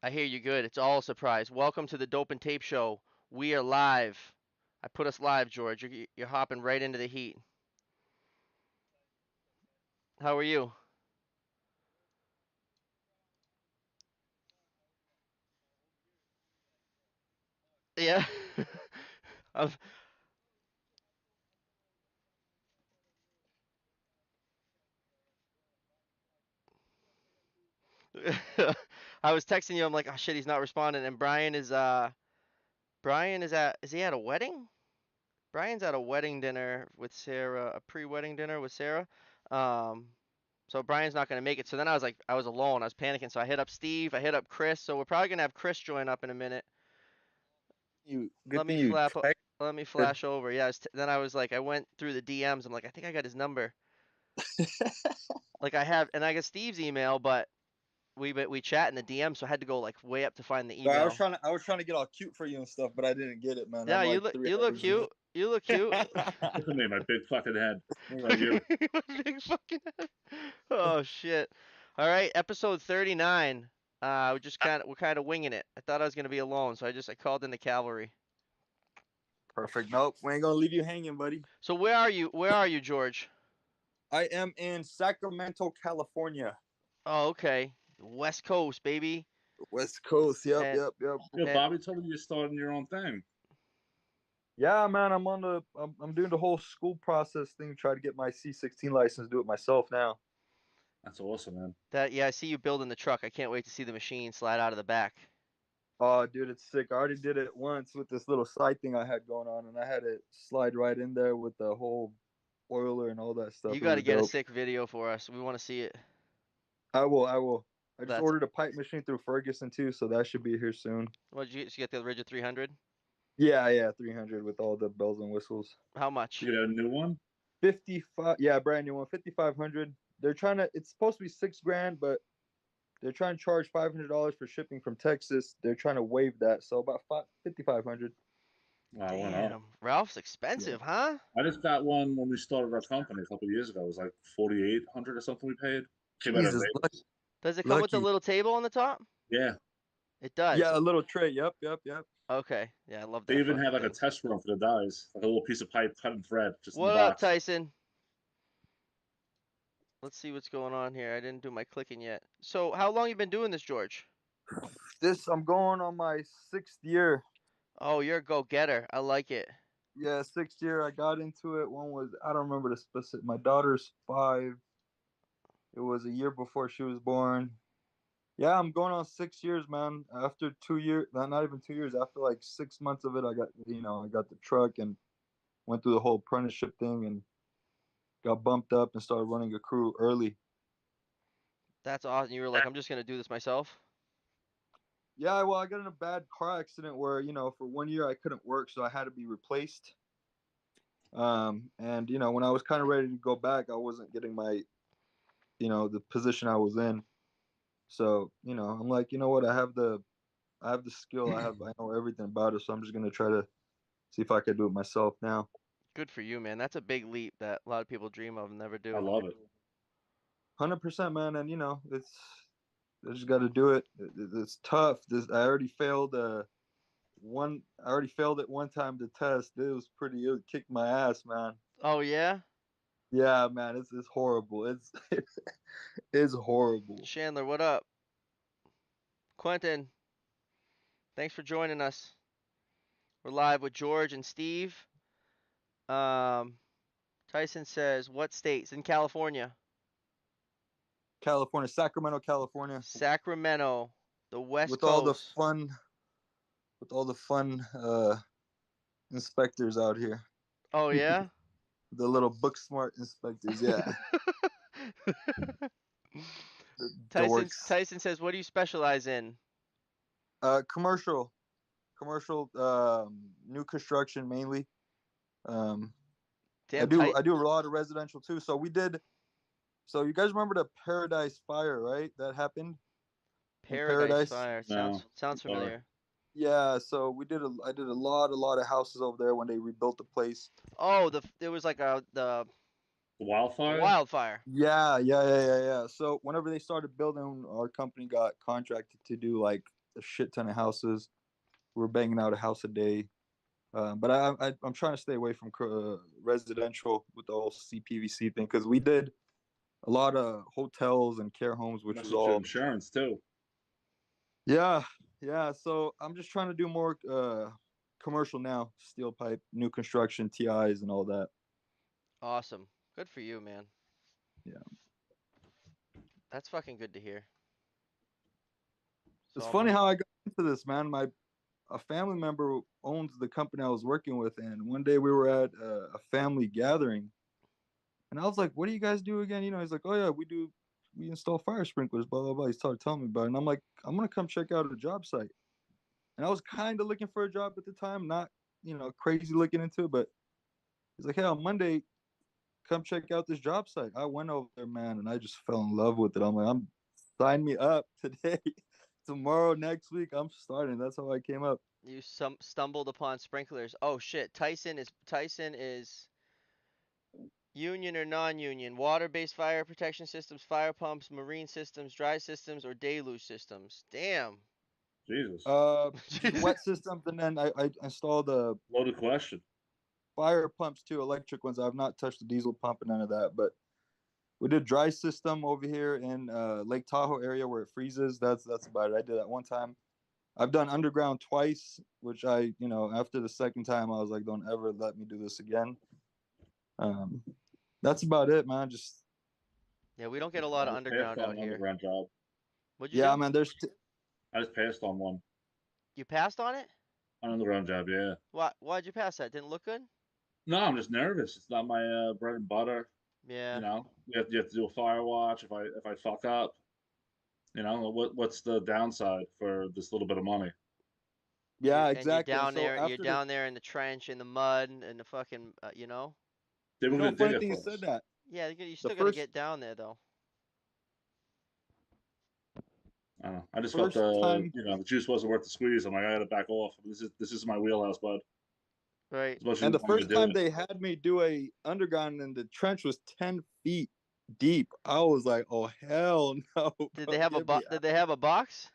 I hear you good. It's all a surprise. Welcome to the Dope and Tape Show. We are live. I put us live, George. You're hopping right into the heat. How are you? Yeah. I'm- I was texting you. I'm like, oh shit, he's not responding. And Brian is he at a wedding? Brian's at a wedding dinner with Sarah, a pre-wedding dinner with Sarah. Um, so Brian's not gonna make it. So then I was like, I was alone. I was panicking. So I hit up Steve. I hit up Chris. So we're probably gonna have Chris join up in a minute. Good Let thing me you flap. Let me texted. flash over. Yeah. Then I was like, I went through the DMs. I'm like, I think I got his number. Like I have, and I got Steve's email, but we chat in the DM, so I had to go like way up to find the Sorry, email. I was trying to get all cute for you and stuff, but I didn't get it, man. Yeah, I'm like three you look hours in. cute. You look cute. Look at me, my big fucking head. What about you? Big fucking. Oh shit. All right, episode 39. We're kind of winging it. I thought I was gonna be alone, so I called in the cavalry. Perfect. Nope, we ain't gonna leave you hanging, buddy. So where are you? Where are you, George? I am in Sacramento, California. Oh, okay. West Coast, baby. West Coast. Yep, And yep, yep. Yo, and Bobby told me you're starting your own thing. Yeah, man. I'm doing the whole school process thing. Try to get my C16 license. Do it myself now. That's awesome, man. yeah, I see you building the truck. I can't wait to see the machine slide out of the back. Oh, dude, it's sick. I already did it once with this little side thing I had going on, and I had it slide right in there with the whole oiler and all that stuff. You It got to was get a dope. sick video for us. We want to see it. I will. I will. I just That's ordered a pipe machine through Ferguson too, so that should be here soon. what did you get the Rigid 300? Yeah, yeah, 300 with all the bells and whistles. How much? You got a new one? 55, yeah, brand new one, 5500. They're trying to. It's supposed to be 6 grand, but they're trying to charge $500 for shipping from Texas. They're trying to waive that, so about 5500. Wow, I went up. Damn, Ralph's Yeah. expensive, huh? I just got one when we started our company a couple of years ago. It was like 4,800 or something we paid. Came out of Jesus, Vegas. Does it come with the lucky. little table on the top? Yeah. It does. Yeah, a little tray. Yep, yep, yep. Okay. Yeah, I love They that even fucking had like a thing. test run for the dies, like a little piece of pipe cut in thread just in the What up, box. Tyson? Let's see what's going on here. I didn't do my clicking yet. So, how long you been doing this, George? This I'm going on my 6th year. Oh, you're a go-getter. I like it. Yeah, 6th year. I got into it. One was I don't remember the specific. My daughter's 5. It was a year before she was born. Yeah, I'm going on 6 years, man. After 2 years, not even 2 years. After like 6 months of it, I got the truck and went through the whole apprenticeship thing and got bumped up and started running a crew early. That's awesome. You were like, I'm just gonna do this myself. Yeah, well, I got in a bad car accident where for 1 year I couldn't work, so I had to be replaced. And when I was kind of ready to go back, I wasn't getting my the position I was in. So I'm like, you know what? I have the skill. I know everything about it. So I'm just gonna try to see if I could do it myself now. Good for you, man. That's a big leap that a lot of people dream of and never I do. love it. 100%, man. And I just got to do it. It's tough. I already failed. I already failed it one time to test. It kicked my ass, man. Oh yeah? Yeah, man. It's horrible. It's horrible. Chandler, what up? Quentin, thanks for joining us. We're live with George and Steve. Um, Tyson says, what states? In California. California, Sacramento, California, Sacramento, the West with all the Coast. fun, with all the fun inspectors out here. Oh yeah? The little book smart inspectors. Yeah, the Tyson dorks. Tyson says, what do you specialize in? Commercial, new construction mainly. Um, I Damn do tight. I do a lot of residential too. So we did. So you guys remember the Paradise Fire, right? That happened in Paradise Paradise. Fire. No, Sounds sorry. familiar. Yeah. So I did a lot of houses over there when they rebuilt the place. Oh, there was like the The wildfire? wildfire. Yeah, yeah, yeah, yeah, yeah. So whenever they started building, our company got contracted to do like a shit ton of houses. We're banging out a house a day. But I'm trying to stay away from residential with the whole CPVC thing because we did a lot of hotels and care homes, which Mess was with your all insurance too. yeah, yeah. So I'm just trying to do more commercial now, steel pipe, new construction, TIs, and all that. Awesome. Good for you, man. Yeah, That's fucking good to hear. So it's I'm funny how I got into this, man. My a family member owns the company I was working with, and one day we were at a family gathering, and I was like, "What do you guys do again?" He's like, "Oh yeah, we install fire sprinklers." Blah blah blah. He started telling me about it, and I'm like, "I'm gonna come check out a job site." And I was kind of looking for a job at the time, not crazy looking into it, but he's like, "Hey, on Monday, come check out this job site." I went over there, man, and I just fell in love with it. I'm like, sign me up today, tomorrow, next week. I'm starting. That's how I came up. you stumbled upon sprinklers. Oh shit. Tyson is union or non-union, water-based fire protection systems, fire pumps, marine systems, dry systems, or deluge systems. Damn. Jesus. Just wet systems, and then I installed the Loaded question. fire pumps too, electric ones. I've not touched the diesel pump and none of that, but we did dry system over here in Lake Tahoe area where it freezes. That's about it. I did that one time. I've done underground twice, which after the second time, I was like, don't ever let me do this again. Um, that's about it, man. Just Yeah, we don't get a lot I of just passed underground on out an here. underground job. What'd you yeah, do? man. I just passed on one. You passed on it? An underground job, yeah. Why'd you pass that? Didn't look good? No, I'm just nervous. It's not my bread and butter. Yeah. You have to do a fire watch if I fuck up. What's the downside for this little bit of money? You're Yeah, and you're exactly. And down so there. You're after the, down there in the trench, in the mud, and the fucking, you know. They were gonna dig funny it thing you for said us. that. Yeah, you The still got to first get down there though. I don't know. I just felt first time, the juice wasn't worth the squeeze. I'm like, I gotta back off. This is my wheelhouse, bud. Right. As much as and you the want me to first do time it. they had me do a underground, and the trench was 10 feet deep. I was like, oh hell no, Did bro, they have a get me Did out. they have a box?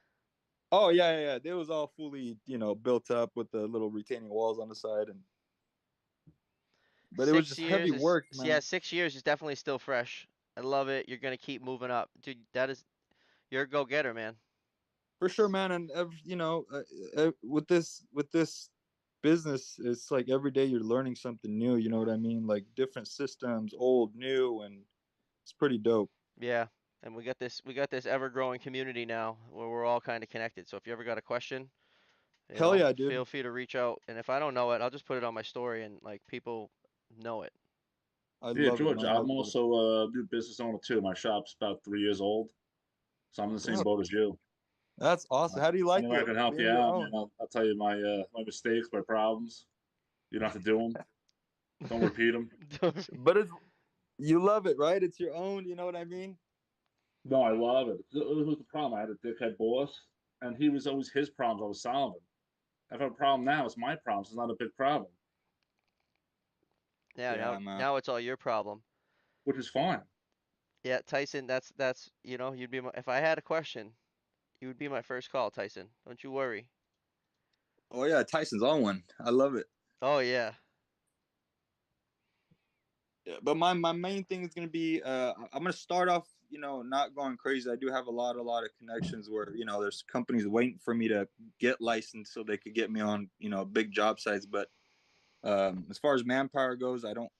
Oh yeah, yeah, yeah. It was all fully, built up with the little retaining walls on the side, but it was Six just heavy years is work, yeah. man. 6 years is definitely still fresh. I love it. You're gonna keep moving up, dude. You're a go getter, man. For sure, man. And with this business, it's like every day you're learning something new. You know what I mean? Like different systems, old, new, and it's pretty dope. Yeah. And we got this ever growing community now where we're all kind of connected. So if you ever got a question, Hell yeah, dude. feel free to reach out. And if I don't know it, I'll just put it on my story and like people know it. I Yeah, love it, George, man. I I'm love it. also a new business owner too. My shop's about 3 years old, so I'm in the same Dope. boat as you. That's awesome. How do you like Any way I it can help being you your out, man, own? I'll tell you my mistakes, my problems. You don't have to do them. Don't repeat them. But you love it, right? It's your own. You know what I mean? No, I love it. It was the problem. I had a dickhead boss, and he was always his problems I was solving. If I have a problem now, it's my problem. So it's not a big problem, Yeah, now Yeah, man. now it's all your problem. which is fine. Yeah, Tyson, that's you'd be if I had a question, you would be my first call, Tyson. Don't you worry. Oh yeah, Tyson's on one. I love it. Oh yeah. Yeah, but my main thing is gonna be I'm gonna start off, not going crazy. I do have a lot of connections where there's companies waiting for me to get licensed so they could get me on big job sites. But as far as manpower goes, I don't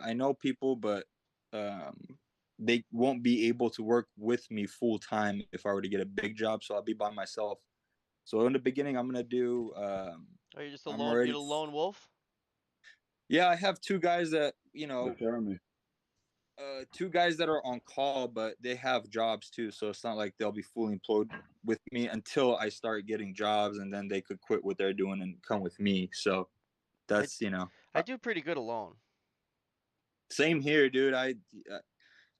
I know people, but they won't be able to work with me full time if I were to get a big job. So I'll be by myself. So in the beginning, I'm gonna do. Are you just a I'm lone you're already. a lone wolf? Yeah, I have Like Jeremy. two guys that are on call, but they have jobs too. So it's not like they'll be fully employed with me until I start getting jobs, and then they could quit what they're doing and come with me. So I that's I do pretty good alone. same here, dude.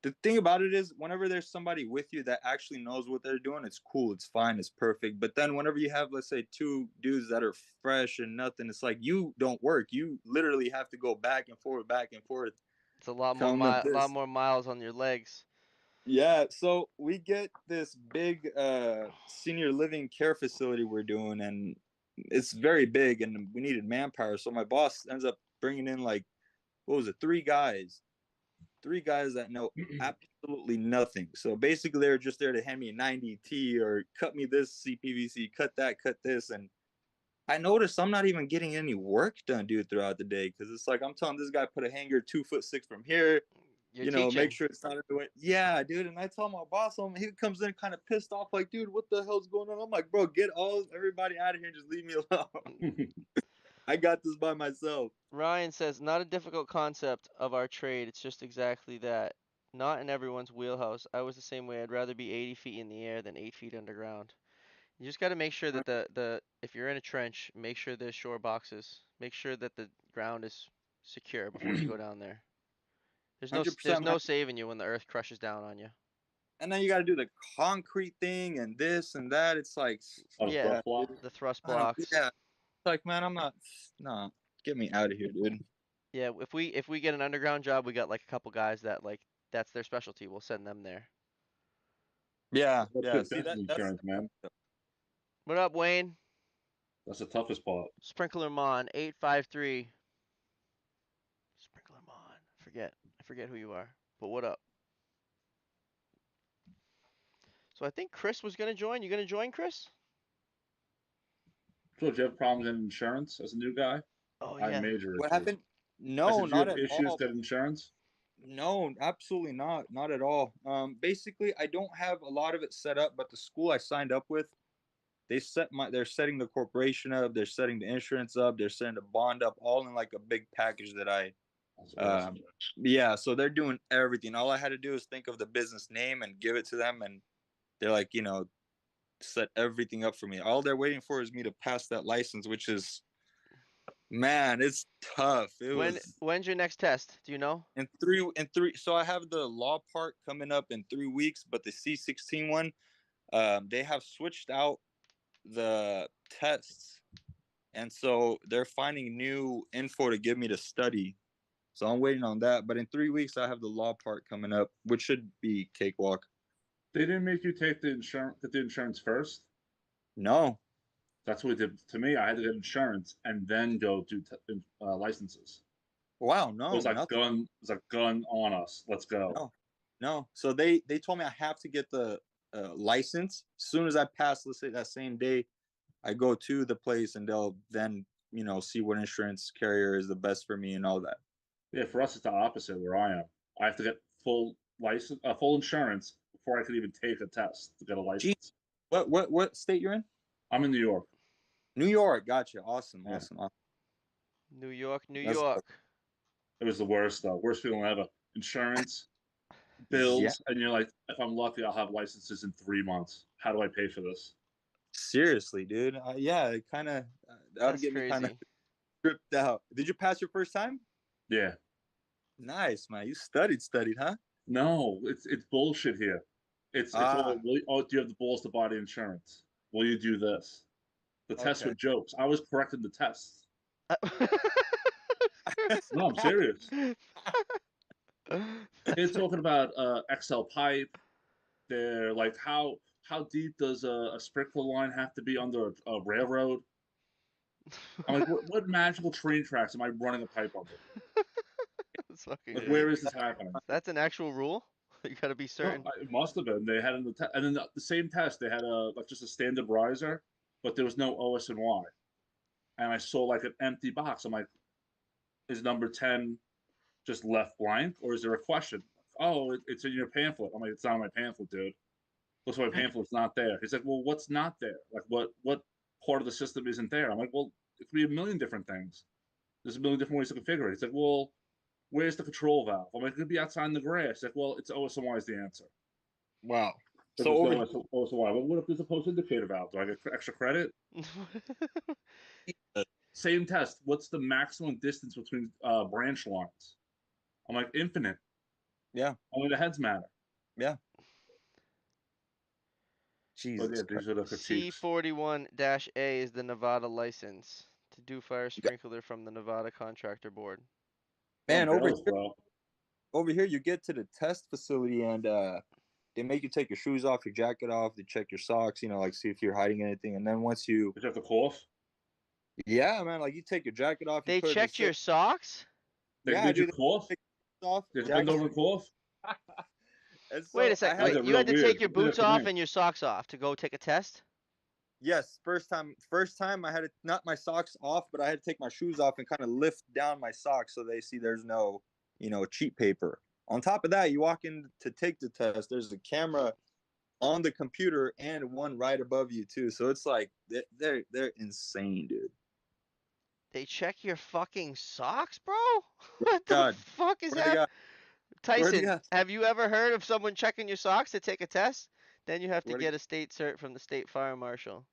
The thing about it is, whenever there's somebody with you that actually knows what they're doing, it's cool, it's fine, it's perfect. But then whenever you have, let's say, two dudes that are fresh and nothing, it's like you don't work. You literally have to go back and forth, It's a lot more tell them lot this. more miles on your legs. Yeah, so we get this big senior living care facility we're doing, and it's very big, and we needed manpower. So my boss ends up bringing in like, what was it, three guys that know absolutely nothing. So basically, they're just there to hand me a 90T or cut me this CPVC, cut this, and I noticed I'm not even getting any work done, dude, throughout the day because it's like I'm telling this guy put a hanger 2'6" from here, You're make teaching. sure it's not in the way. Yeah, dude. And I tell my boss, he comes in kind of pissed off, like, dude, what the hell's going on? I'm like, bro, get everybody out of here and just leave me alone. I got this by myself. Ryan says, not a difficult concept of our trade. It's just exactly that. Not in everyone's wheelhouse. I was the same way. I'd rather be 80 feet in the air than 8 feet underground. You just got to make sure that the if you're in a trench, make sure there's shore boxes. Make sure that the ground is secure before you go down there. There's 100%, man. no saving you when the earth crushes down on you. And then you got to do the concrete thing and this and that. It's like, Oh, fuck Yeah, thrust that, block. dude. the thrust I don't. blocks. Yeah, it's like, man, I'm not. Nah, get me out of here, dude. Yeah, if we get an underground job, we got like a couple guys that like that's their specialty. We'll send them there. Yeah, That's yeah. good See business that's insurance, man. What up, Wayne? That's the toughest part. Sprinkler Mon 853. Sprinkler Mon. I forget who you are. But what up? So I think Chris was gonna join. You gonna join, Chris? So, do you have problems in insurance as a new guy? Oh I have yeah. major what issues. happened. I No, said, do you not have at issues all. getting insurance? No, absolutely not at all. Basically, I don't have a lot of it set up, but the school I signed up with, they're setting the corporation up, they're setting the insurance up, they're setting the bond up, all in like a big package that That's um, awesome. yeah. So they're doing everything. All I had to do is think of the business name and give it to them, and they're like, set everything up for me. All they're waiting for is me to pass that license, which is, man, it's tough. It was When's your next test? Do you know? in three. So I have the law part coming up in 3 weeks, but the C16 one, they have switched out the tests, and so they're finding new info to give me to study. So I'm waiting on that. But in 3 weeks, I have the law part coming up, which should be cakewalk. They didn't make you take the insurance first. No, That's what they did to me. I had to get insurance and then go do licenses. wow, It no, was like nothing, gun. It was like gun on us. Let's go. no, no. So they told me I have to get the license as soon as I pass. Let's say that same day, I go to the place, and they'll then see what insurance carrier is the best for me and all that. Yeah, for us it's the opposite where I am. I have to get full license, full insurance before I could even take a test to get a Gee, license. what state you're in? I'm in New York. New York. Gotcha. Awesome, Yeah, awesome, awesome. New York, New That's York. it was the worst though. Worst feeling ever. Insurance, yeah. bills, and you're like, if I'm lucky, I'll have licenses in 3 months. How do I pay for this? Seriously, dude. Yeah, it kind of that would That's get me kind of crazy. tripped out. Did you pass your first time? Yeah, Nice, man. You studied, huh? no, it's bullshit here. It's all. Ah, Oh, do you have the balls to buy the insurance? Will you do this? The tests were okay. jokes. I was correcting the tests. No, I'm serious. They're That's talking about XL pipe. They're like, how deep does a sprinkler line have to be under a railroad? I'm like, what magical train tracks am I running a pipe under? that's fucking Like, great. where is this happening? That's an actual rule. You gotta be No, certain. it must have been. They had in and then the same test. They had like just a standard riser, but there was no OS and Y. And I saw like an empty box. I'm like, is number 10 just left blank, or is there a question? Oh, it's in your pamphlet. I'm like, it's not in my pamphlet, dude. Looks like my pamphlet's not there. He's like, well, what's not there? Like, what part of the system isn't there? I'm like, well, it could be a million different things. There's a million different ways to configure it. He's like, well, where's the control valve? I'm like, it could be outside in the grass. He's like, well, it's OSMY is the answer. Wow. But So there's over no OSMY. Well, what if there's a post indicator valve? Do I get extra credit? here, Same test. What's the maximum distance between branch lines? I'm like, infinite. yeah, Only the heads matter. yeah. But Jesus yeah, Christ. these are the critiques. C41-A is the Nevada license to do fire sprinkler from the Nevada Contractor Board. Well, I'm Man, over jealous, here, bro. over here, you get to the test facility, and they make you take your shoes off, your jacket off, they check your socks, like see if you're hiding anything. And then once you, Did you have to cough? yeah, man, like you take your jacket off, you They put it in the checked safe. your socks? They Yeah, made you dude, cough? they take your off, Did you bend jacket. over and cough? And Wait a so I sec. That had, Wait, got you real had to weird. take your They did it boots for off me. and your socks off to go take a test? yes, first time I had to, not my socks off, but I had to take my shoes off and kind of lift down my socks so they see there's no, cheat paper. On top of that, you walk in to take the test, there's a camera on the computer and one right above you too. So it's like they're insane, dude. They check your fucking socks, bro? What the God, fuck is swear to that? God, swear to Tyson, God, have you ever heard of someone checking your socks to take a test? Then you have to swear to get a state cert from the state fire marshal.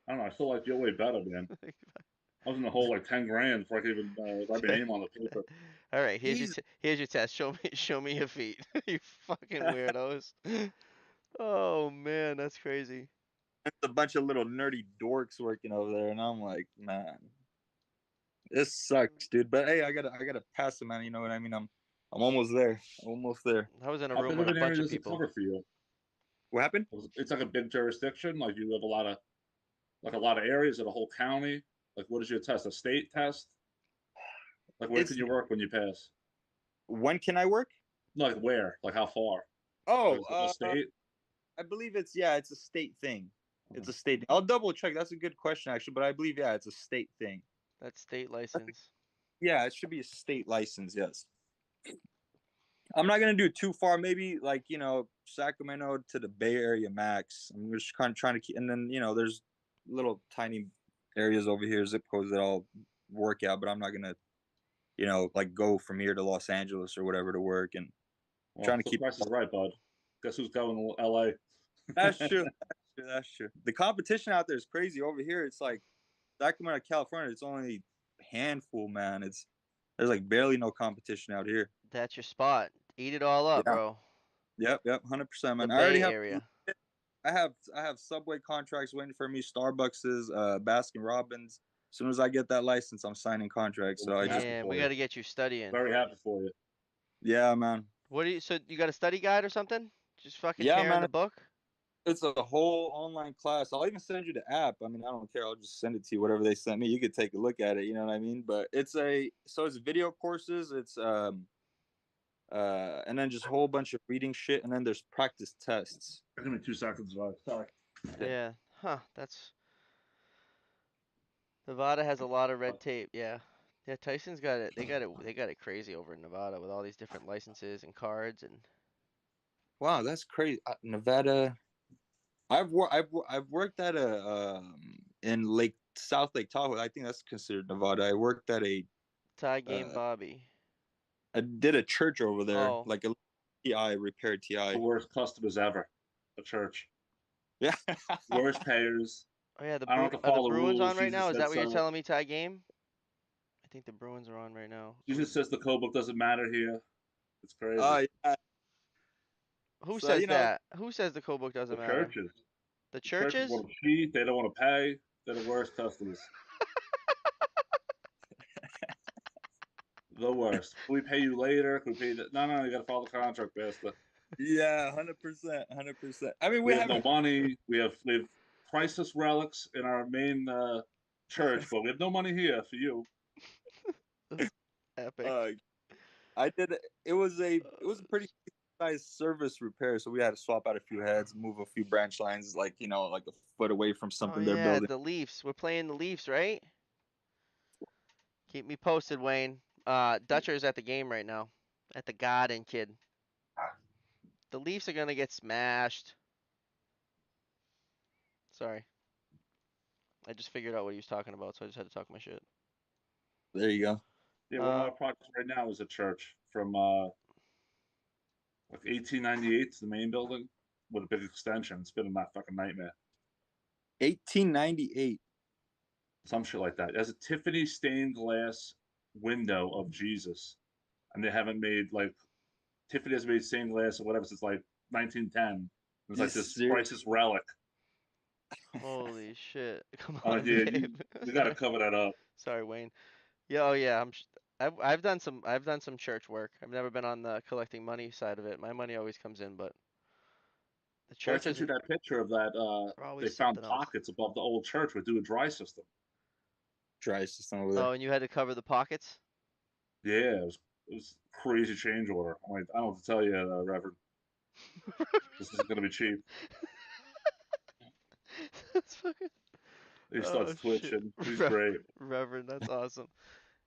I don't know. I feel like you're way better, man. I was in the hole like 10 grand before I could even write my name on the paper. All right, Jesus. here's your test. Show me your feet. You fucking weirdos. Oh man, that's crazy. It's a bunch of little nerdy dorks working over there, and I'm like, man, this sucks, dude. But hey, I gotta pass it, man. You know what I mean? I'm almost there. Almost there. I was in a How room big with of a an area bunch of does it people. cover for you? What happened? It's like a big jurisdiction. Like you have a lot of areas of a whole county. Like what is your test? A state test? Like where It's can you work when you pass? when can I work? No, like where? Like how far? Oh, Like the whole state? I believe it's a state thing. It's Mhm. a state. I'll double check. That's a good question, actually. But I believe it's a state thing. That's state license. Yeah, it should be a state license. Yes. I'm not gonna do too far. Maybe like Sacramento to the Bay Area max. I'm just kind of trying to keep. And then there's little tiny areas over here, zip codes that I'll work out. But I'm not gonna like go from here to Los Angeles or whatever to work. And Well, trying to the keep. price is right, bud. Guess who's going to LA? That's true. That's true. That's true. The competition out there is crazy. Over here, it's like Sacramento, California. It's only a handful, man. There's like barely no competition out here. That's your spot. Eat it all up, Yeah. bro. Yep. 100%, The man. I already Bay have. Area. I have Subway contracts waiting for me. Starbucks's, Baskin Robbins. As soon as I get that license, I'm signing contracts. Well, So I I'm just, happy Damn, we for you. gotta get you studying. Very happy for you. yeah, man. So you got a study guide or something? Just fucking Yeah, tearing the man. book? It's a whole online class. I'll even send you the app. I mean, I don't care. I'll just send it to you. Whatever they sent me, you could take a look at it. You know what I mean? But it's video courses. It's and then just a whole bunch of reading shit, and then there's practice tests. Give me 2 seconds, bud. Sorry. Yeah. Huh, that's Nevada has a lot of red tape, yeah. Yeah, Tyson's got it. They got it crazy over in Nevada with all these different licenses and cards and Wow, that's crazy. Nevada. I've worked at a in South Lake Tahoe. I think that's considered Nevada. I worked at tie game uh Bobby. I did a church over there, Oh, like a TI repaired The TI. worst customers ever. The church. Yeah. Worst payers. oh yeah, I don't have to Are the follow the Bruins rules. on right Jesus now? Is said that what you're so. telling me, tie game? I think the Bruins are on right now. Jesus says the code book doesn't matter here. It's crazy. Yeah. Who So says that? Who says the code book The doesn't matter? churches. The The churches churches? want to cheat. They don't want to pay. They're the worst customers. The worst. Can we pay you later? Can we pay you No, no, you got to follow the contract, bastard. yeah, 100%, 100%. I mean, We we have have no money. We have priceless relics in our main church, but we have no money here for you. That's epic. uh I did it was a pretty size service repair, so we had to swap out a few heads, move a few branch lines, like like a foot away from Oh something they're yeah, building. the Leafs. We're playing the Leafs, right? Keep me posted, Wayne. Dutcher's at the game right now. At the Garden, kid. The Leafs are gonna get smashed. Sorry. I just figured out what he was talking about, so I just had to talk my shit. There you go. Yeah, one of Uh, our projects right now is a church from like 1898 to the main building with a big extension. It's been a fucking nightmare. 1898. Some shit like that. It has a Tiffany stained glass window of Jesus, and they haven't made like Tiffany has made stained glass or whatever since like 1910. It's You like this serious? priceless relic. holy shit. Come I'm like, on, yeah, babe. we got to cover that up. Sorry, Wayne. Yeah, oh yeah. I've done some church work. I've never been on the collecting money side of it. My money always comes in, but The I churches sent you that picture of that. are They always found something else. pockets above the old church with do a dry system. Dry system over Oh, there. and you had to cover the pockets. Yeah, it was crazy change order. I'm like, I don't know what to tell you, Reverend. This isn't going to be cheap. That's fucking. He Oh starts shit, twitching. He's great. Reverend, that's awesome.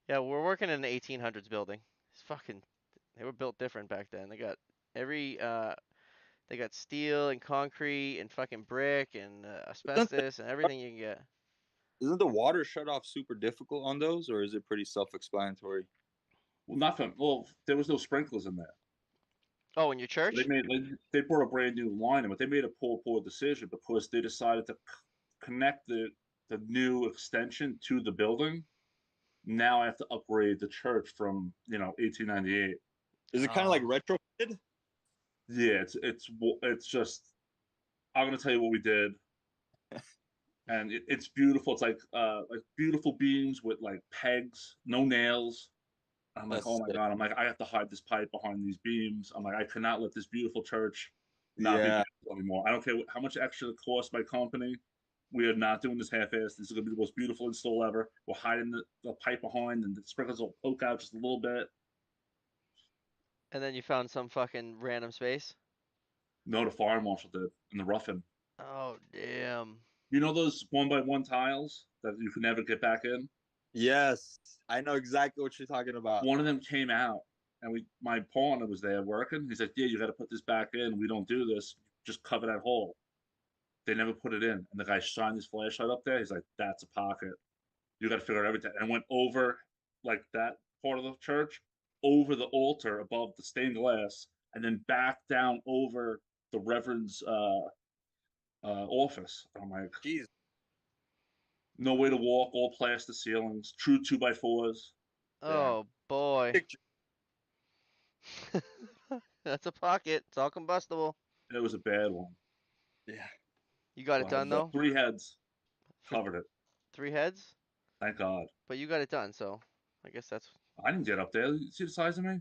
Yeah, we're working in an 1800s building. It's fucking. They were built different back then. They got every they got steel and concrete and fucking brick and Isn't the, asbestos and everything you can get. isn't the water shut off super difficult on those, or is it pretty self-explanatory? Well, nothing. Well, there was no sprinklers in there. Oh, in your So church? they brought a brand new line in, but they made a poor decision because they decided to connect the new extension to the building. Now I have to upgrade the church from 1898. Is it kind of like Oh, retrofitted? Yeah, it's just I'm gonna tell you what we did, and it's beautiful. It's like beautiful beams with like pegs, no nails. I'm like, oh That's my sick. god! I'm like, I have to hide this pipe behind these beams. I'm like, I cannot let this beautiful church not be Yeah. beautiful anymore. I don't care how much extra it costs my company. We are not doing this half-assed. This is gonna be the most beautiful install ever. We're hiding the pipe behind, and the sprinklers will poke out just a little bit. and then you found some fucking random space? No, the fire marshal did in the roughing. Oh, damn. You know those one by one tiles that you can never get back in? Yes, I know exactly what you're talking about. One of them came out, and my partner was there working. He's like, "Yeah, you got to put this back in. We don't do this. Just cover that hole." They never put it in, and the guy shined his flashlight up there. He's like, "That's a pocket. You got to figure out everything." And went over like that part of the church, over the altar above the stained glass, and then back down over the reverend's office. I'm like, Jeez, no way to walk, all plaster ceilings, true 2x4s. damn. Oh, boy. Picture. That's a pocket. It's all combustible. It was a bad one. Yeah. You got it Wow. done, though? 3 heads For covered it. 3 heads? Thank God. But you got it done, so I guess that's. I didn't get up there. You see the size of me?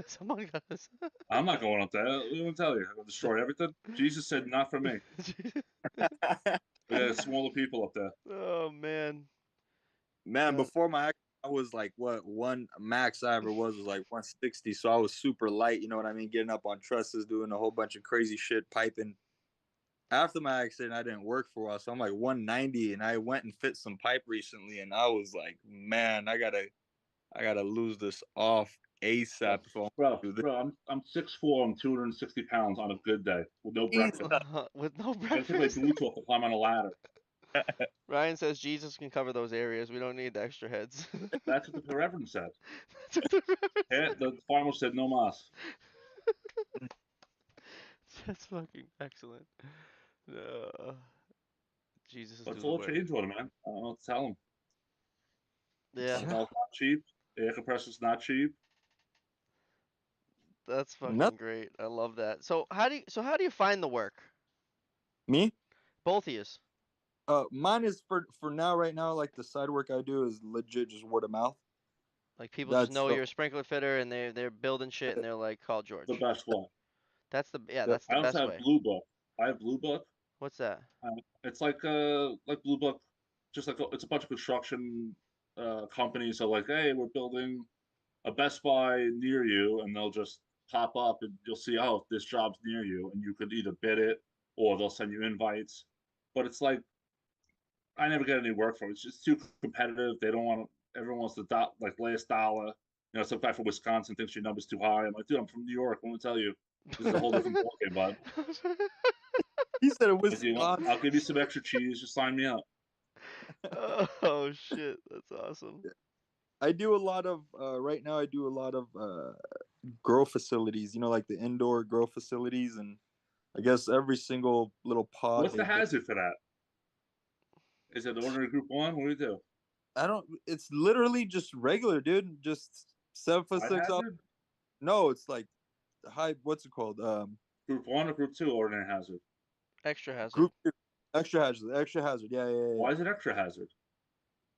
Someone got this. I'm not going up there. Let me tell you, I'm gonna destroy everything. Jesus said, "Not for me." We got smaller people up there. Oh, man. Man, Uh, before my accident, I was like, what, one max I ever was like 160. So I was super light, you know what I mean? Getting up on trusses, doing a whole bunch of crazy shit, piping. After my accident, I didn't work for a while. So I'm like 190, and I went and fit some pipe recently, and I was like, man, I gotta lose this off Bro, ASAP if I want bro, to do bro, I'm 6'4". I'm 260 pounds on a good day with no this. breakfast. with no I gotta take my breakfast. boots off to climb on a ladder. Ryan says Jesus can cover those areas. We don't need the extra heads. That's what the Reverend said. That's what the reference Yeah, said. the farmer said no mas. That's fucking excellent. Uh, Jesus is But it's doing the all work. change order, man. I don't know what to tell him. Yeah, Metal's not cheap. Air compressor's not cheap. that's fucking Nothing. great. I love that. So how do you find the work? Me? Both of yous. Mine is for now. Right now, like the side work I do is legit just word of mouth. Like people just That's know the you're a sprinkler fitter and they're building shit and they're like, call The George. best way. That's the yeah, the that's the I also best have way. Blue Book. I have Blue Book. What's that? It's like Blue Book, just like it's a bunch of construction companies. So like, hey, we're building a Best Buy near you, and they'll just pop up, and you'll see, oh, this job's near you, and you could either bid it or they'll send you invites. But it's like I never get any work from it. It's just too competitive. They don't want to. Everyone wants the like last dollar. Some guy from Wisconsin thinks your number's too high. I'm like, dude, I'm from New York. Let me tell you, this is a whole different ballgame, bud. he said it Like, was I'll give you some extra cheese. Just sign me up. Oh shit, that's awesome. I do a lot of right now. I do a lot of grow facilities. You know, like the indoor grow facilities, and I guess every single little pod What's the they build. hazard for that? Is it ordinary group one? What do you do? I don't. It's literally just regular, dude. Just 7 foot High six. hazard? No, it's like high. What's it called? Group one or group two? Ordinary hazard. Extra hazard. Group extra hazard. Extra hazard. Yeah, yeah, yeah. Why is it extra hazard?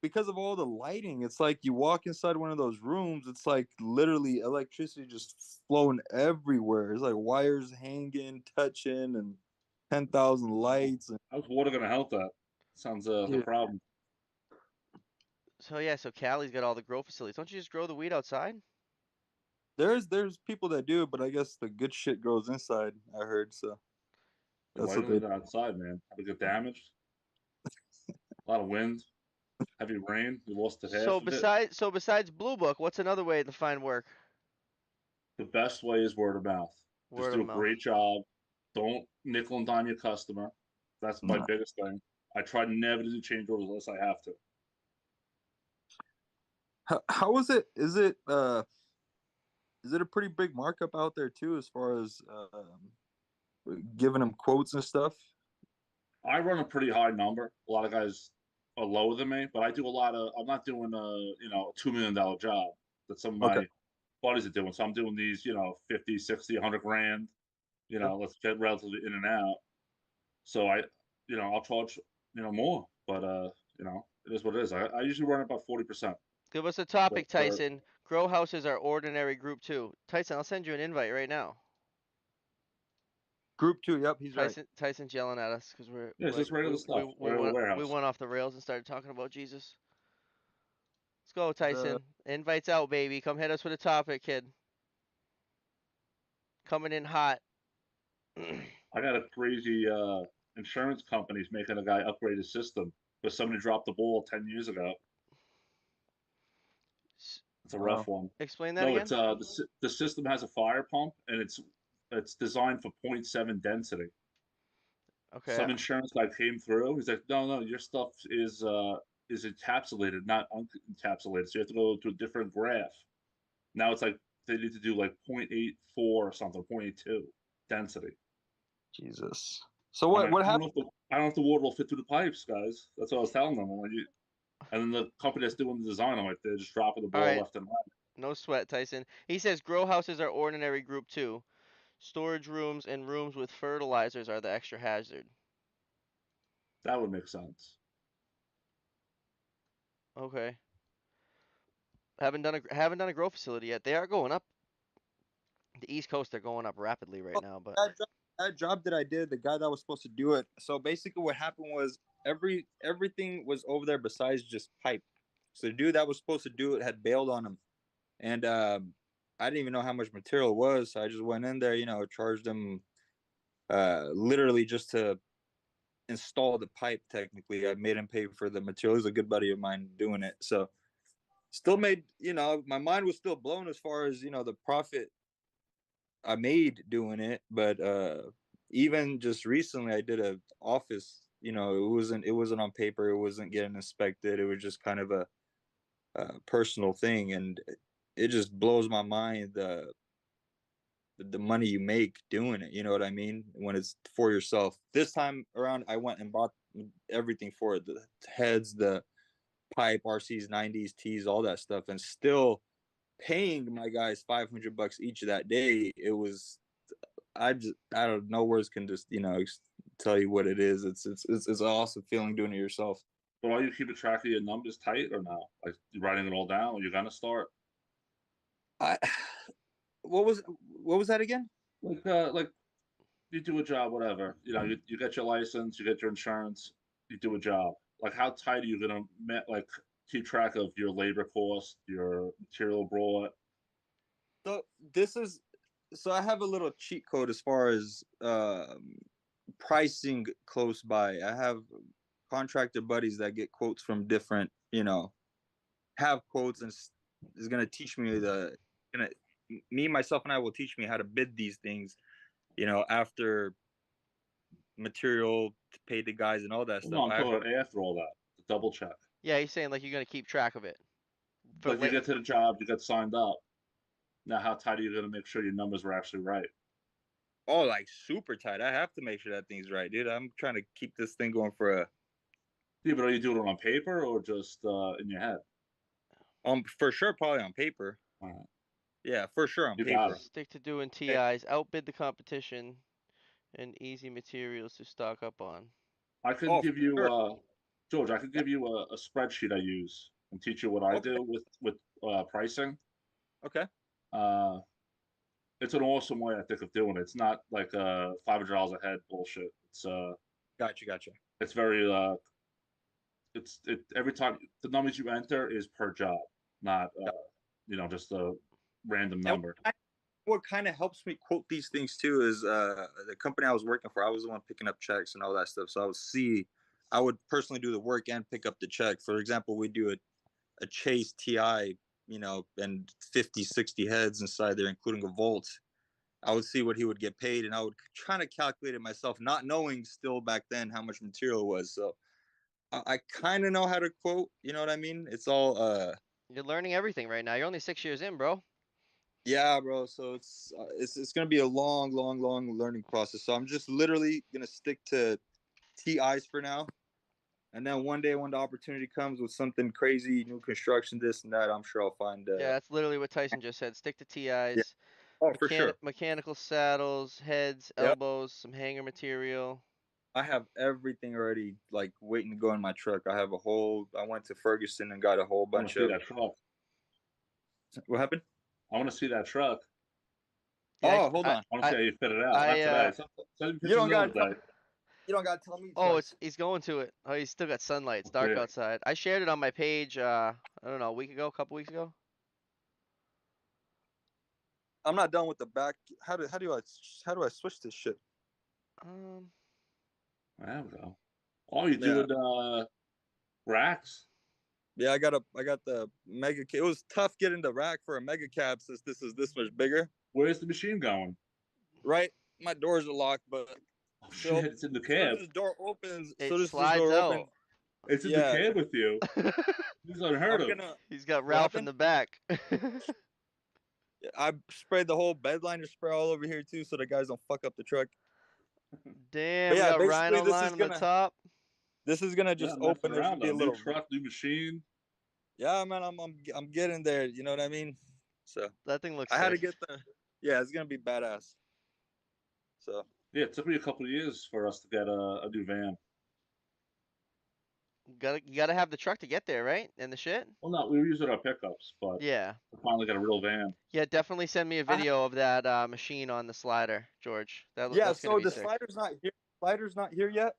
Because of all the lighting, it's like you walk inside one of those rooms. It's like literally electricity just flowing everywhere. It's like wires hanging, touching, and 10,000 lights. And, How's water gonna help that? Sounds like a yeah, problem. So yeah, so Cali's got all the grow facilities. Don't you just grow the weed outside? there's people that do, but I guess the good shit grows inside. I heard so. Yeah, why That's are you what gonna they. do that outside, man? Have it get damaged? A lot of wind, heavy rain. We lost the So half of it. besides Blue Book, what's another way to find work? The best way is word of mouth. Just Word of do a mouth. great job. Don't nickel and dime your customer. That's my No. biggest thing. I try never to do change orders unless I have to. How is it? Is it a pretty big markup out there too, as far as giving them quotes and stuff? I run a pretty high number. A lot of guys are lower than me, but I do a lot of. I'm not doing a $2 million job that some of Okay. my buddies are doing. So I'm doing these 50, 60, 100 grand. Let's get relatively in and out. So I'll charge more, but it is what it is. I usually run about 40% Give us a topic, for Tyson. Grow houses are ordinary group two. Tyson, I'll send you an invite right now. Group two. Yep, he's right. Tyson's yelling at us because we're yeah, it's like just regular stuff. Regular we warehouse. went off the rails and started talking about Jesus. Let's go, The Tyson. Invites out, baby. Come hit us with a topic, kid. Coming in hot. I got a crazy insurance company's making a guy upgrade his system because somebody dropped the ball 10 years ago. It's a rough wow. one. Explain that No, it's again. the system has a fire pump and it's designed for point 0.7 density. Okay. Some insurance guy came through. He's like, no, no, your stuff is encapsulated, not unencapsulated. So you have to go to a different graph. Now it's like they need to do like 0.84 or something, 0.82 density. Jesus. So I'm what like, what happened? I don't know if the water will fit through the pipes, guys. That's what I was telling them. And then the company that's doing the design, I'm like, they're just dropping the All ball right. left and right. No sweat, Tyson. He says grow houses are ordinary group two. Storage rooms and rooms with fertilizers are the extra hazard. That would make sense. Okay. Haven't done a grow facility yet. They are going up. The East Coast they're going up rapidly right Oh, now, but that job that I did, the guy that was supposed to do it. So basically, what happened was everything was over there besides just pipe. So the dude that was supposed to do it had bailed on him, and I didn't even know how much material it was. So I just went in there, charged him literally just to install the pipe. Technically, I made him pay for the material. He's a good buddy of mine doing it, so still made my mind was still blown as far as the profit I made doing it. But even just recently, I did a office. It wasn't on paper. It wasn't getting inspected. It was just kind of a personal thing, and it just blows my mind the money you make doing it. You know what I mean? When it's for yourself. This time around, I went and bought everything for it: the heads, the pipe, RCs, 90s, T's, all that stuff, and still paying my guys $500 each that day. It was I don't know, words can just tell you what it is. It's an awesome feeling doing it yourself. But are you keeping track of your numbers tight or no? Like you writing it all down, or you're gonna start? I what was that again? Like you do a job, whatever. You get your license, you get your insurance, you do a job. Like how tight are you gonna like keep track of your labor cost, your material brought? So this is so I have a little cheat code as far as pricing close by. I have contractor buddies that get quotes from different, have quotes, and is going to teach me gonna me myself and I will teach me how to bid these things, after material to pay the guys and all that Well, no, stuff. I'm talking about after all that, to double check. yeah, he's saying like you're gonna keep track of it. For Like you la- get to the job, you get signed up. Now, how tight are you gonna make sure your numbers were actually right? Oh, like super tight. I have to make sure that thing's right, dude. I'm trying to keep this thing going for Yeah, but are you doing it on paper or just in your head? for sure, probably on paper. All right, Yeah, for sure on you got paper. it. Stick to doing Hey, TIs. Outbid the competition and easy materials to stock up on. I could oh, for give you, sure. George. I could give you a spreadsheet I use and teach you what I Okay, do with pricing. okay. Uh, it's an awesome way I think of doing it. It's not like $500 a head bullshit. Gotcha. It's very it every time the numbers you enter is per job, not just a random And number. what kind of helps me quote these things too is the company I was working for. I was the one picking up checks and all that stuff. So I would personally do the work and pick up the check. For example, we do a Chase TI, and 50, 60 heads inside there, including a Volt. I would see what he would get paid, and I would try to calculate it myself, not knowing still back then how much material was. So I kind of know how to quote. You know what I mean? It's all You're learning everything right now. You're only 6 years in, bro. yeah, bro. So it's gonna be a long, long, long learning process. So I'm just literally gonna stick to TIs for now, and then one day when the opportunity comes with something crazy, new construction, this and that, I'm sure I'll find. Yeah, that's literally what Tyson just said. Stick to Yeah. TIs, Oh, for sure. mechanical saddles, heads, Yep. elbows, some hanger material. I have everything already, like waiting to go in my truck. I went to Ferguson and got a whole I want to bunch see of. that truck. What happened? I want to see that truck. Yeah, Oh, hold on. I want to see I, how you fit it out. I, Not today. Send me You pictures don't another gotta tell. day. You don't gotta tell me oh, twice. he's going to it. Oh, he's still got sunlight. It's We'll dark see it. outside. I shared it on my page, I don't know, a couple weeks ago. I'm not done with the back. How do I switch this shit? Um, There we go. Oh, you Yeah. doing racks? Yeah, I got the mega. It was tough getting the rack for a mega cab since this is this much bigger. Where's the machine going? Right, my doors are locked, but Oh so shit! It's in the as soon as cab. this door opens, it this slides door out. opens, It's in the yeah, cab with you. This is unheard I'm of. gonna. He's got What Ralph in happened? the back. I sprayed the whole bed liner spray all over here too, so the guys don't fuck up the truck. Damn, But we yeah, got basically Rhino line on the top. this is gonna Yeah, just I'm messing open. There's gonna around be though. a New little. truck, new machine. Yeah, man, I'm getting there. You know what I mean? So That thing looks I had to sick. get the. Yeah, it's gonna be badass. So Yeah, it took me a couple of years for us to get a new van. You gotta have the truck to get there, right? And the shit. Well, no, we were using our pickups, but Yeah. we finally got a real van. Yeah, definitely send me a I video of that machine on the slider, George. yeah, That's gonna so be the sick. slider's not here. Slider's not here yet.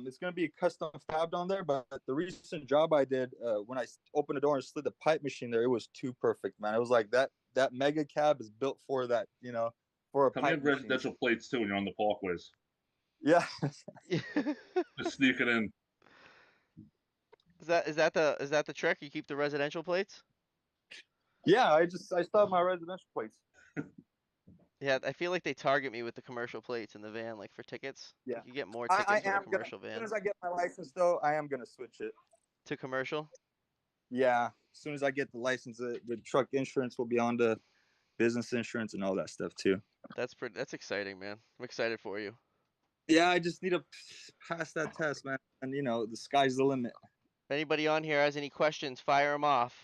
It's gonna be custom fabbed on there, but the recent job I did, when I opened the door and slid the pipe machine there, it was too perfect, man. It was like that mega cab is built for that, for a Come here, pipe machine. residential plates too when you're on the parkways. Yeah, Just sneak it in. Is that the trick? You keep the residential plates? yeah. I still have my residential plates. Yeah, I feel like they target me with the commercial plates in the van, like for tickets. Yeah, Like you get more I tickets with a am gonna. commercial As soon van as I get my license, though, I am gonna switch it. to commercial. Yeah, as soon as I get the license, the truck insurance will be on the business insurance and all that stuff too. That's exciting, man. I'm excited for you. Yeah, I just need to pass that test, man. And the sky's the limit. If anybody on here has any questions, fire them off.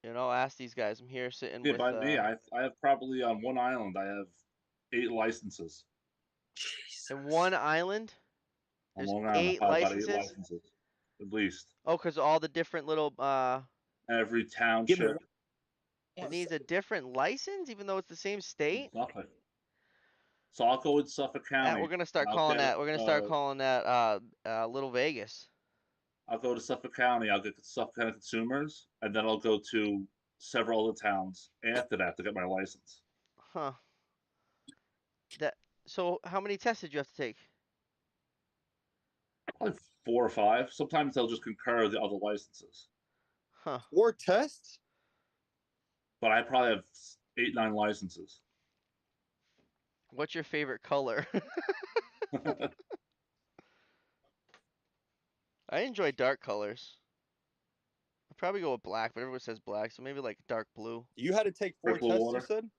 Ask these guys. I'm here sitting Yeah, with by me, I have probably on one island I have 8 licenses. in one island. On There's Long Island, I 8 probably got 8 licenses. licenses at least. Oh, 'cause all the different little Every Give me township. it one needs a second. different license, even though it's the same state. Suffolk. So I'll go with Suffolk County. We're gonna start I'll calling get that. We're gonna start calling that Little Vegas. I'll go to Suffolk County. I'll get Suffolk County consumers, and then I'll go to several other towns after that to get my license. Huh. That. So how many tests did you have to take? Probably 4 or 5. Sometimes they'll just concur the other licenses, Huh. 4 tests? but I probably have 8, 9 licenses. What's your favorite color? I enjoy dark colors. I'd probably go with black, but everyone says black, so maybe like dark blue. You had to take 4 Drink blue tests, you water, said?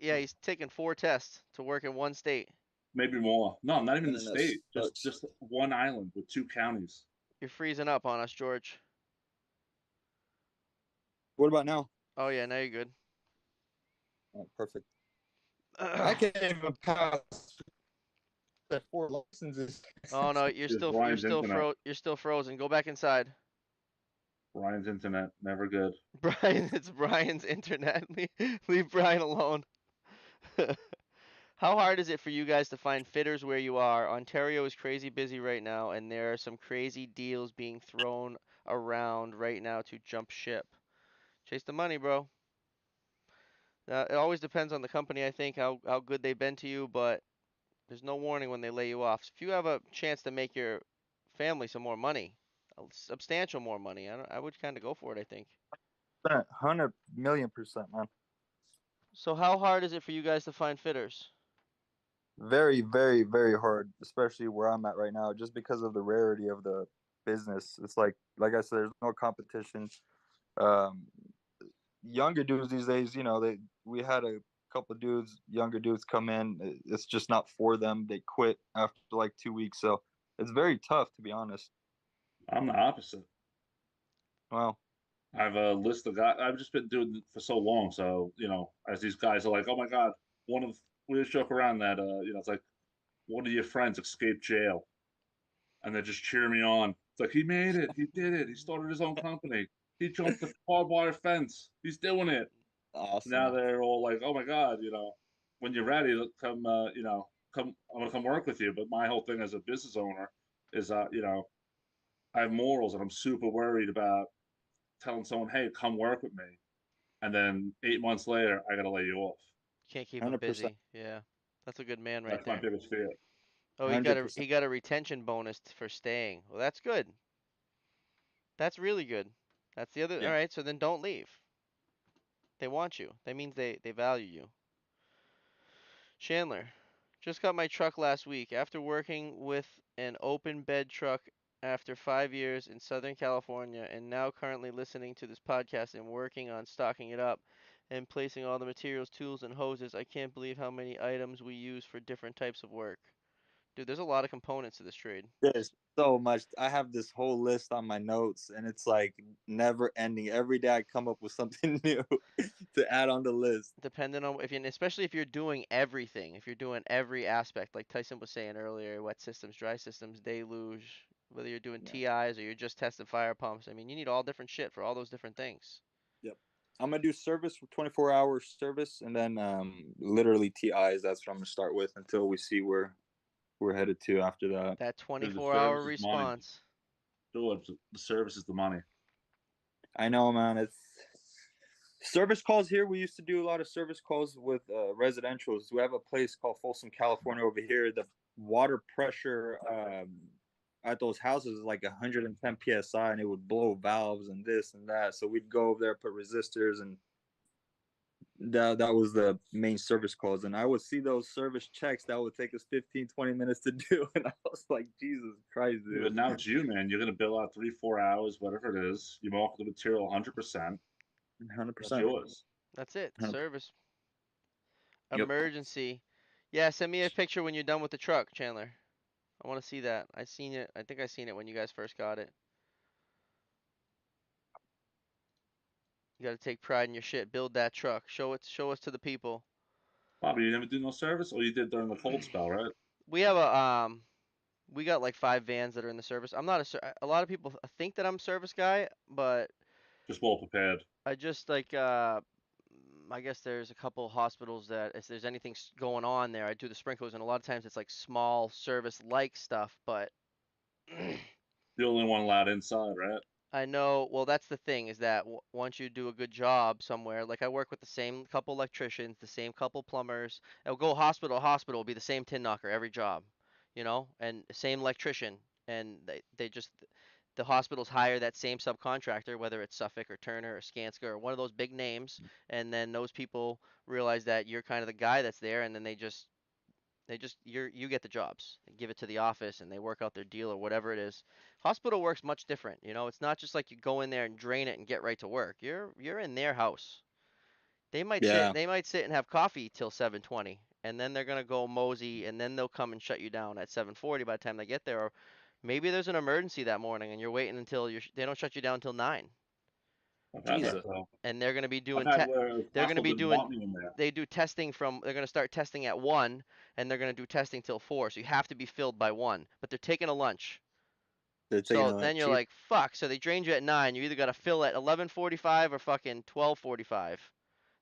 Yeah, he's taken 4 tests to work in one state. maybe more. No, not even the Internet state. Just sucks. just one island with 2 counties. You're freezing up on us, George. What about now? Oh yeah, now you're good. Oh, perfect. I can't even pass that 4 licenses. Oh no, you're It's still Brian's internet. you're still frozen. Go back inside. Brian's internet, never good. Brian, it's Brian's internet. Leave Brian alone. How hard is it for you guys to find fitters where you are? Ontario is crazy busy right now, and there are some crazy deals being thrown around right now to jump ship. Chase the money, bro. It always depends on the company, I think, how good they've been to you, but there's no warning when they lay you off. If you have a chance to make your family some more money, substantial more money, I would kind of go for it, I think. 100 million%, man. So how hard is it for you guys to find fitters? Very, very, very hard, especially where I'm at right now, just because of the rarity of the business. It's like I said, there's no competition. Um, Younger dudes these days, we had a couple of younger dudes come in. It's just not for them. They quit after like 2 weeks, so it's very tough to be honest. I'm the opposite. Well, I have a list of guys. I've just been doing it for so long. So, as these guys are like, oh my God, we just joke around that, it's like one of your friends escaped jail and they just cheer me on. It's like, he made it. He did it. He started his own company. He jumped the barbed wire fence. He's doing it. awesome, Now man. they're all like, oh my God, when you're ready, come, I'm going to come work with you. But my whole thing as a business owner is, I have morals and I'm super worried about telling someone, hey, come work with me. And then 8 months later, I got to lay you off. Can't keep them 100%. busy. Yeah. That's a good man right That's my there. biggest fear. Oh, he got a 100%. he got a retention bonus for staying. Well, that's good. That's really good. That's the other. All Yeah. right, so then don't leave. They want you. That means they value you. Chandler, just got my truck last week after working with an open bed truck after 5 years in Southern California and now currently listening to this podcast and working on stocking it up and placing all the materials, tools, and hoses. I can't believe how many items we use for different types of work. Dude, there's a lot of components to this trade. There's so much. I have this whole list on my notes, and it's like never ending. Every day I come up with something new to add on the list. Depending on if you, especially if you're doing everything, if you're doing every aspect, like Tyson was saying earlier, wet systems, dry systems, deluge, whether you're doing Yeah. TIs or you're just testing fire pumps. I mean, you need all different shit for all those different things. Yep. I'm gonna do service for 24-hour service, and then literally TIs. That's what I'm gonna start with until we see where we're headed to after that. That Dude, the 24-hour service is money. response. George, the service is the money. I know, man. It's service calls here. We used to do a lot of service calls with residentials. We have a place called Folsom, California over here. The water pressure at those houses is like 110 psi, and it would blow valves and this and that. So we'd go over there, put resistors, and that was the main service calls. And I would see those service checks that would take us 15, 20 minutes to do, and I was like, Jesus Christ, Yeah, but dude. now it's you, man. You're gonna bill out 3, 4 hours, whatever it is. You mark the material 100%. That's 100%. yours. That's it. 100%. Service. Yep. Emergency. Yeah, send me a picture when you're done with the truck, Chandler. I want to see that. I seen it. I think I seen it when you guys first got it. You got to take pride in your shit. Build that truck. Show it. Show us to the people. Bobby, you never do no service? Or you did during the cold spell, right? We have a we got like 5 vans that are in the service. I'm not a lot of people think that I'm a service guy, but Just well prepared. I just like I guess there's a couple hospitals that if there's anything going on there, I do the sprinklers, and a lot of times it's like small service like stuff, but The only one allowed inside, right? I know, well, that's the thing is that once you do a good job somewhere, like I work with the same couple electricians, the same couple plumbers. I'll go hospital to hospital, it'll be the same tin knocker every job, and same electrician. And they just, the hospitals hire that same subcontractor, whether it's Suffolk or Turner or Skanska or one of those big names. And then those people realize that you're kind of the guy that's there, and then you get the jobs. They give it to the office and they work out their deal or whatever it is. Hospital works much different. It's not just like you go in there and drain it and get right to work. You're in their house. They might sit Yeah. they might sit and have coffee till 7:20, and then they're gonna go mosey, and then they'll come and shut you down at 7:40 by the time they get there. Or maybe there's an emergency that morning and you're waiting until they don't shut you down until 9. I've had And that Jesus. though. and they're gonna be I've doing had where the they're gonna hospital be didn't doing want me in there. they do testing they're going to start testing at 1, and they're going to do testing till 4, so you have to be filled by 1, but they're taking a lunch. They're taking So a then you're cheap. like, fuck. So they drained you at 9. You either got to fill at 11:45 or fucking 12:45.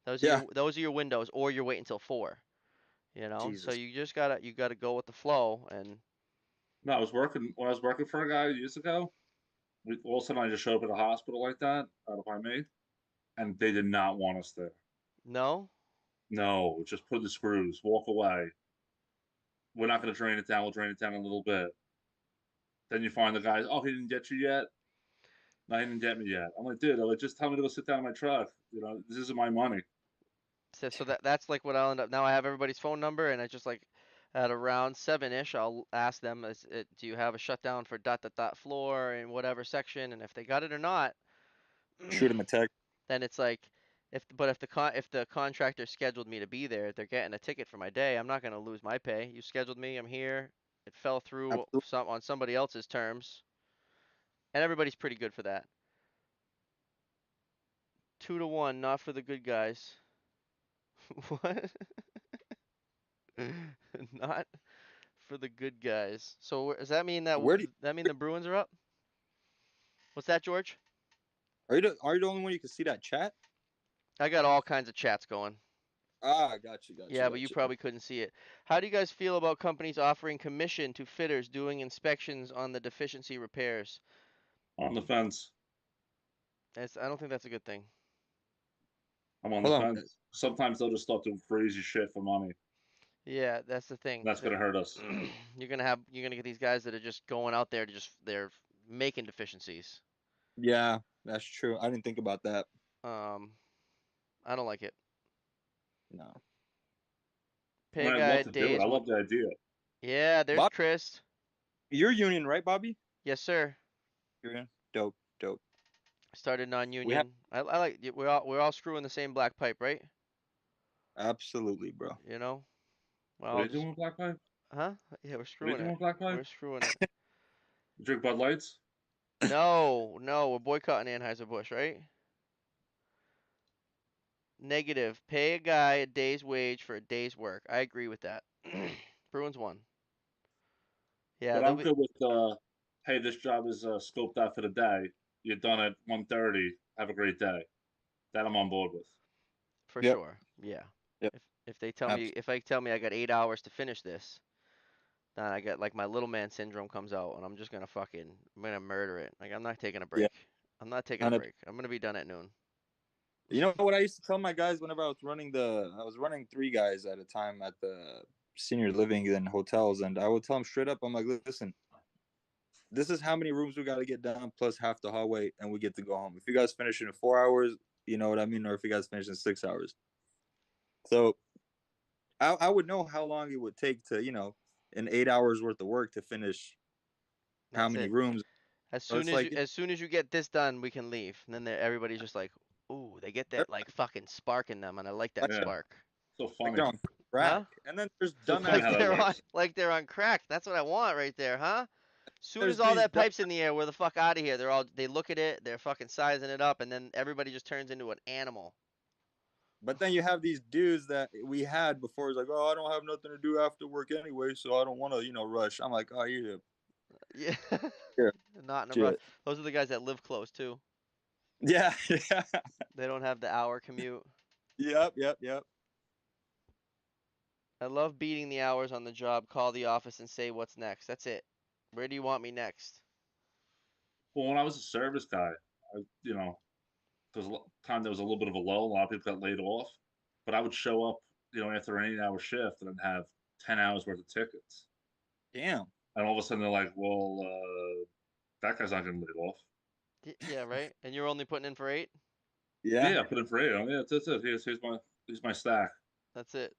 Those are Yeah. your those are your windows, or you're waiting till 4. You know, so Jesus. you gotta go with the flow, and No, I was working when I was working for a guy years ago. All of a sudden, I just showed up at a hospital like that, out of by me, and they did not want us there. no, No, just put the screws, walk away. We're not going to drain it down. We'll drain it down a little bit. Then you find the guys. Oh, he didn't get you yet. No, he didn't get me yet. I'm like, dude, like, just tell me to go sit down in my truck. You know, this isn't my money. so that's like what I'll end up. Now I have everybody's phone number, and I just like at around 7-ish, I'll ask them, do you have a shutdown for dot dot dot floor in whatever section, and if they got it or not, Shoot him a text. then it's like if the contractor scheduled me to be there, they're getting a ticket for my day. I'm not gonna lose my pay. You scheduled me, I'm here. It fell through Absolutely. on somebody else's terms, and everybody's pretty good for that. 2-1, not for the good guys. What? Not for the good guys. So does that mean Where do that mean the Bruins are up? What's that, George? are you the only one you can see that chat? I got all kinds of chats going. Ah, got you, got you, Yeah, but you got you. probably couldn't see it. How do you guys feel about companies offering commission to fitters doing inspections on the deficiency repairs? On the fence. I don't think that's a good thing. I'm on the Hold on, guys. fence. Sometimes they'll just start doing crazy shit for money. Yeah, that's the thing. That's going to hurt us. You're gonna get these guys that are just going out there to they're making deficiencies. Yeah, that's true. I didn't think about that. Um, I don't like it. I No, Pay a mean, I'd guy love a to do it. day's. I love the idea. Yeah, there's Bob, Chris. you're union, right, Bobby? Yes, sir. You're in. Dope, dope. Started We have non-union. I like we're all screwing the same black pipe, right? absolutely, bro. You know. Well, What are I'll you doing just with Black Pipe? huh? Yeah, we're What are you screwing doing it. with Black Pipe? We're screwing it. You drink Bud Lights? No, no, we're boycotting Anheuser-Busch, right? Negative. Pay a guy a day's wage for a day's work. I agree with that. Bruins won. Yeah, But they'll I'm be good with, hey, this job is scoped out for the day. You're done at 1:30. Have a great day. That I'm on board with. for Yep, sure. Yeah. yep. If they tell me Absolutely. I got 8 hours to finish this, then I got like my little man syndrome comes out, and I'm gonna murder it. Like I'm not taking a Yeah, break. I'm not taking a 100. break. I'm gonna be done at noon. You know what I used to tell my guys whenever I was running three guys at a time at the senior living in hotels, and I would tell them straight up, I'm like, listen, this is how many rooms we got to get done plus half the hallway, and we get to go home. If you guys finish in 4 hours, you know what I mean, or if you guys finish in 6 hours. So I would know how long it would take to, in 8 hours worth of work to finish how That's many it. rooms. So it's like, As soon as you get this done, we can leave. And then everybody's just like, ooh, they get that like fucking spark in them, and I like that like, Yeah. spark. So like funny. they're on Huh? crack. And then there's So funny dumbass, Like how that they're on works. crack. That's what I want right there, huh? Soon there's as all these that dumb, pipe's in the air, we're the fuck out of here. They look at it, they're fucking sizing it up, and then everybody just turns into an animal. but then you have these dudes that we had before. It's like, oh, I don't have nothing to do after work anyway, so I don't want to, rush. I'm like, oh, Yeah. you're Not in a rush. shit. Those are the guys that live close too. Yeah, yeah, They don't have the hour commute. yep, yep, yep. I love beating the hours on the job. Call the office and say what's next. That's it. Where do you want me next? Well, when I was a service guy, there was a time there was a little bit of a lull. A lot of people got laid off, but I would show up, after an 8-hour shift and then have 10 hours worth of tickets. Damn. And all of a sudden they're like, well, that guy's not getting laid off. Yeah, right. And you're only putting in for 8. Yeah. Yeah, I put in for 8. Yeah, that's it. Here's my stack. That's it.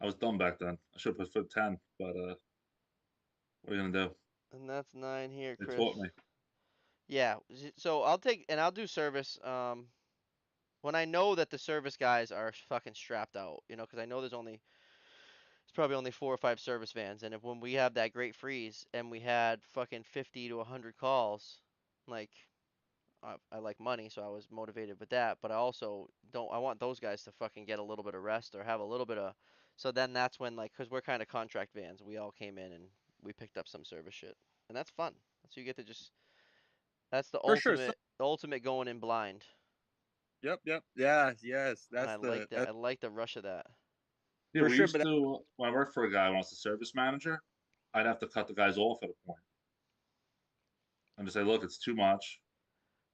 I was dumb back then. I should have put for 10, but what are you gonna do? And that's 9 here, They Chris. taught me. Yeah. So I'll do service. When I know that the service guys are fucking strapped out, because I know it's probably only 4 or 5 service vans, and if when we have that great freeze and we had fucking 50 to 100 calls, like I like money, so I was motivated with that. But I also don't. I want those guys to fucking get a little bit of rest or have a little bit of. So then that's when cause we're kind of contract vans. We all came in and we picked up some service shit, and that's fun. So you get to just. That's For sure. the ultimate going in blind, Yep, yep. Yeah, yes. and I That's like the that. that's I like the rush of that. Yeah, for we sure. used But to when I worked for a guy when I was the service manager, I'd have to cut the guys off at a point and just say, look, it's too much.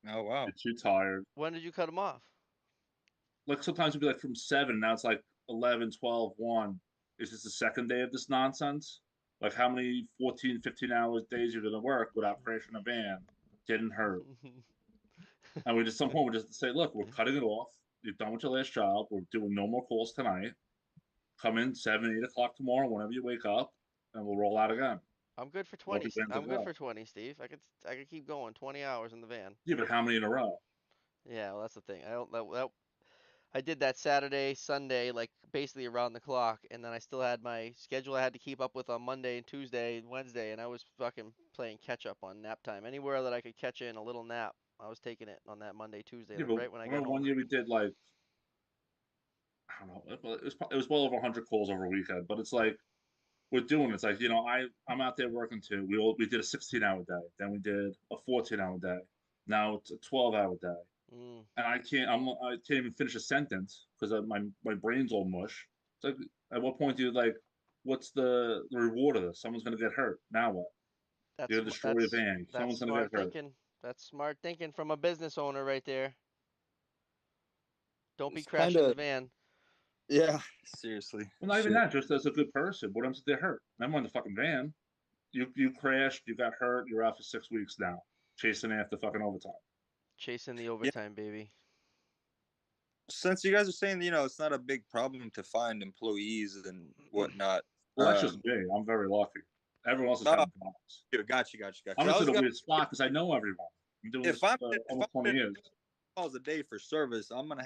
oh wow, You're too tired. When did you cut him off? Like sometimes it'd be like from 7, now it's like 11, 12, 1. Is this the second day of this nonsense? Like how many 14, 15 hours days you're gonna work without crashing a van, getting hurt? And we just some point we just say, look, we're cutting it off. You're done with your last job. We're doing no more calls tonight. Come in 7, 8 o'clock tomorrow, whenever you wake up, and we'll roll out again. I'm good for Hope 20. your vans will I'm good go. for 20, Steve. I could keep going 20 hours in the van. Yeah, but how many in a row? Yeah, well, that's the thing. I don't I did that Saturday, Sunday, like basically around the clock, and then I still had my schedule I had to keep up with on Monday and Tuesday and Wednesday, and I was fucking playing catch up on nap time. Anywhere that I could catch in a little nap, I was taking it on that Monday, Tuesday, Yeah, but right when I I got remember one home. year we did like I don't know, it was well over 100 calls over a weekend. But it's like we're doing it's like I'm out there working too. We did a 16-hour day, then we did a 14-hour day. Now it's a 12-hour day, Mm, and I can't even finish a sentence because my brain's all mush. It's like at what point do you like what's the reward of this? Someone's gonna get hurt. Now what? You're gonna destroy a van. that's Someone's gonna get smart hurt. thinking. That's smart thinking from a business owner right there. Don't be it's kind crashing the of van. yeah. Seriously, Well, not even shit. that. Just as a good person, what happens if they're hurt? I'm on the fucking van. You crashed. You got hurt. You're out for 6 weeks now, chasing after fucking overtime. Chasing the Yeah. overtime, baby. Since you guys are saying it's not a big problem to find employees and whatnot. Well, that's just me. I'm very lucky. Everyone else is No, having problems. got I'm you. I just was in a gonna weird spot because I know everyone. I'm doing if this I'm for if almost I'm 20 in years. calls a day for service, I'm gonna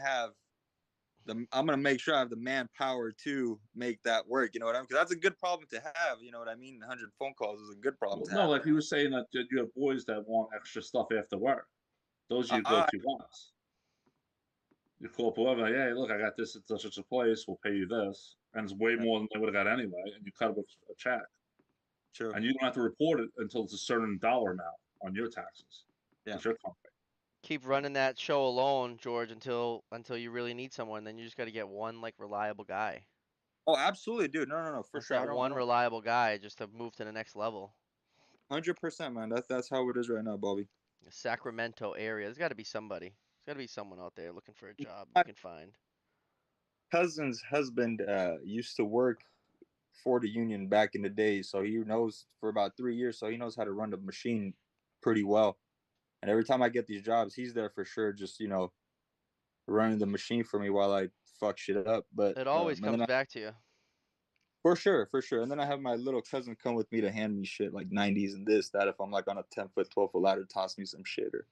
make sure I have the manpower to make that work. You know what I mean? Because that's a good problem to have. You know what I mean? 100 phone calls is a good problem Well, to no, have. like you were saying that you have boys that want extra stuff after work. Those are your I go-to ones. You call up whoever, hey, look, I got this at such a place. We'll pay you this, and it's way more than they would have got anyway. And you cut up a check, true. and you don't have to report it until it's a certain dollar amount on your taxes. Yeah. It's your company. Keep running that show alone, George, until you really need someone. Then you just got to get one like reliable guy. Oh, absolutely, dude. No, for That's sure. that I one don't. reliable guy just to move to the next level. 100%, man. That's how it is right now, Bobby. The Sacramento area. There's got to be somebody. There's got to be someone out there looking for a job we My can find. cousin's husband used to work for the union back in the day, so he knows for about 3 years, so he knows how to run the machine pretty well. And every time I get these jobs, he's there for sure, just running the machine for me while I fuck shit up. But It always and then comes back to you. for sure, and then I have my little cousin come with me to hand me shit like 90s and this that if I'm like on a 10 foot, 12 foot ladder, toss me some shit or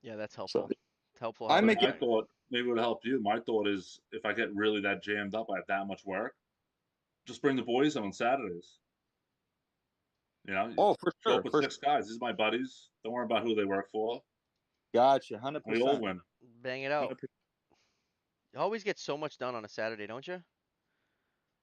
Yeah, that's so. helpful. It's helpful I But having make it. my that. thought, maybe it would help you. My thought is if I get really that jammed up, I have that much work, just bring the boys on Saturdays. Oh, for Show sure, up with for six guys. These are my buddies. Don't worry about who they work for. gotcha, hundred We all percent, win. Bang it out. 100%. You always get so much done on a Saturday, don't you?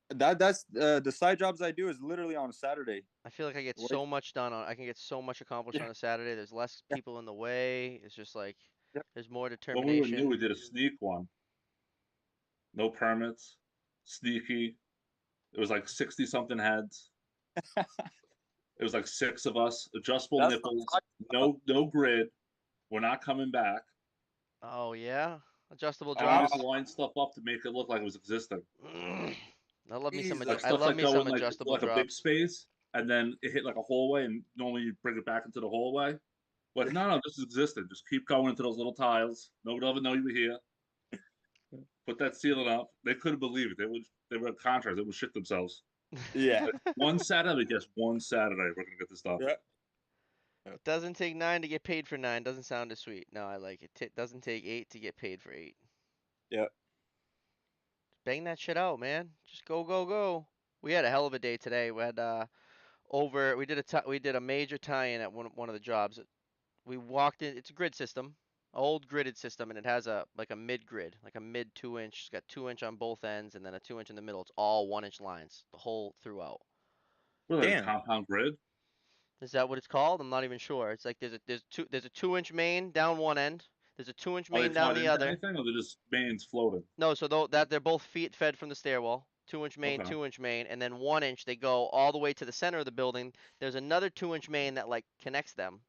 That's the side jobs I do is literally on a Saturday. I feel like I get Like, so much done on. I can get so much accomplished yeah, on a Saturday. There's less yeah, people in the way. It's just like yeah. there's more When we were new, determination. we did a sneak one. No permits. Sneaky. It was like 60 something heads. It was like six of us. Adjustable That's the nipples. hot stuff. No grid. We're not coming back. Oh yeah, adjustable And we just Oh, drops. lined stuff up to make it look like it was existing. Jesus. Like I stuff love like me some going like adjustable like a big drops. space and then it hit like a hallway and normally you bring it back into the hallway. Like, no, this is existing. Just keep going into those little tiles. Nobody will ever know you were here. Put that ceiling up. They couldn't believe it. They were contracts. They would shit themselves. Yeah. One Saturday, guess one Saturday we're gonna get this done. Yeah. Yeah. It doesn't take 9 to get paid for 9. Doesn't sound as sweet. No, I like it. Doesn't take 8 to get paid for 8. Yeah. Bang that shit out, man. Just go, go, go. We had a hell of a day today. We had over. We did a major tie-in at one of the jobs. We walked in. It's a grid system, old gridded system, and it has a like a mid grid, like a mid 2 inch. It's got 2 inch on both ends, and then a 2 inch in the middle. It's all 1 inch lines, the whole throughout. We're like a Damn. compound grid. Is that what it's called? I'm not even sure. It's like there's a 2 inch main down one end. There's a 2 inch Are they main down tied the into other. anything or they're just mains floating? No, so that they're both feet fed from the stairwell. 2-inch main, Okay. 2-inch main, and then 1-inch. They go all the way to the center of the building. There's another 2-inch main that like connects them.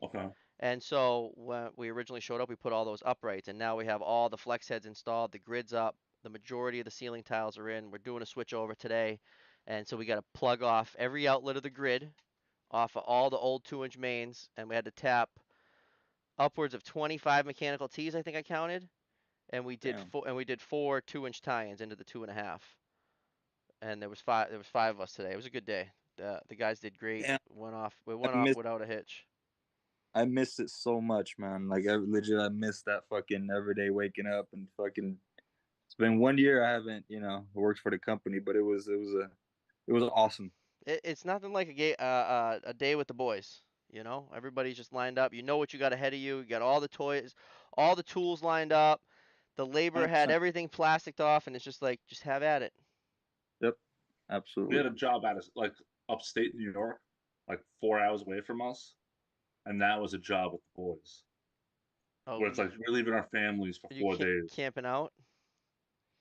Okay. And so when we originally showed up, we put all those uprights, and now we have all the flex heads installed. The grid's up. The majority of the ceiling tiles are in. We're doing a switch over today, and so we got to plug off every outlet of the grid off of all the old 2-inch mains, and we had to tap upwards of 25 mechanical tees, I think I counted, and we did Damn. four 2-inch tie-ins into the 2.5. And there was five of us today. It was a good day. The guys did great. Damn. We I went off miss without a hitch. I miss it so much, man. Like I miss that fucking everyday waking up and fucking. It's been 1 year I haven't, worked for the company, but it was awesome. It's nothing like a day with the boys. Everybody's just lined up. You know what you got ahead of you. You got all the toys, all the tools lined up. The labor had 100%. everything plasticed off, and it's just like, just have at it. Yep. We Absolutely. had a job out of like upstate New York, like 4 hours away from us, and that was a job with the boys, Oh, where it's like we're leaving our families for are you 4 days. camping out?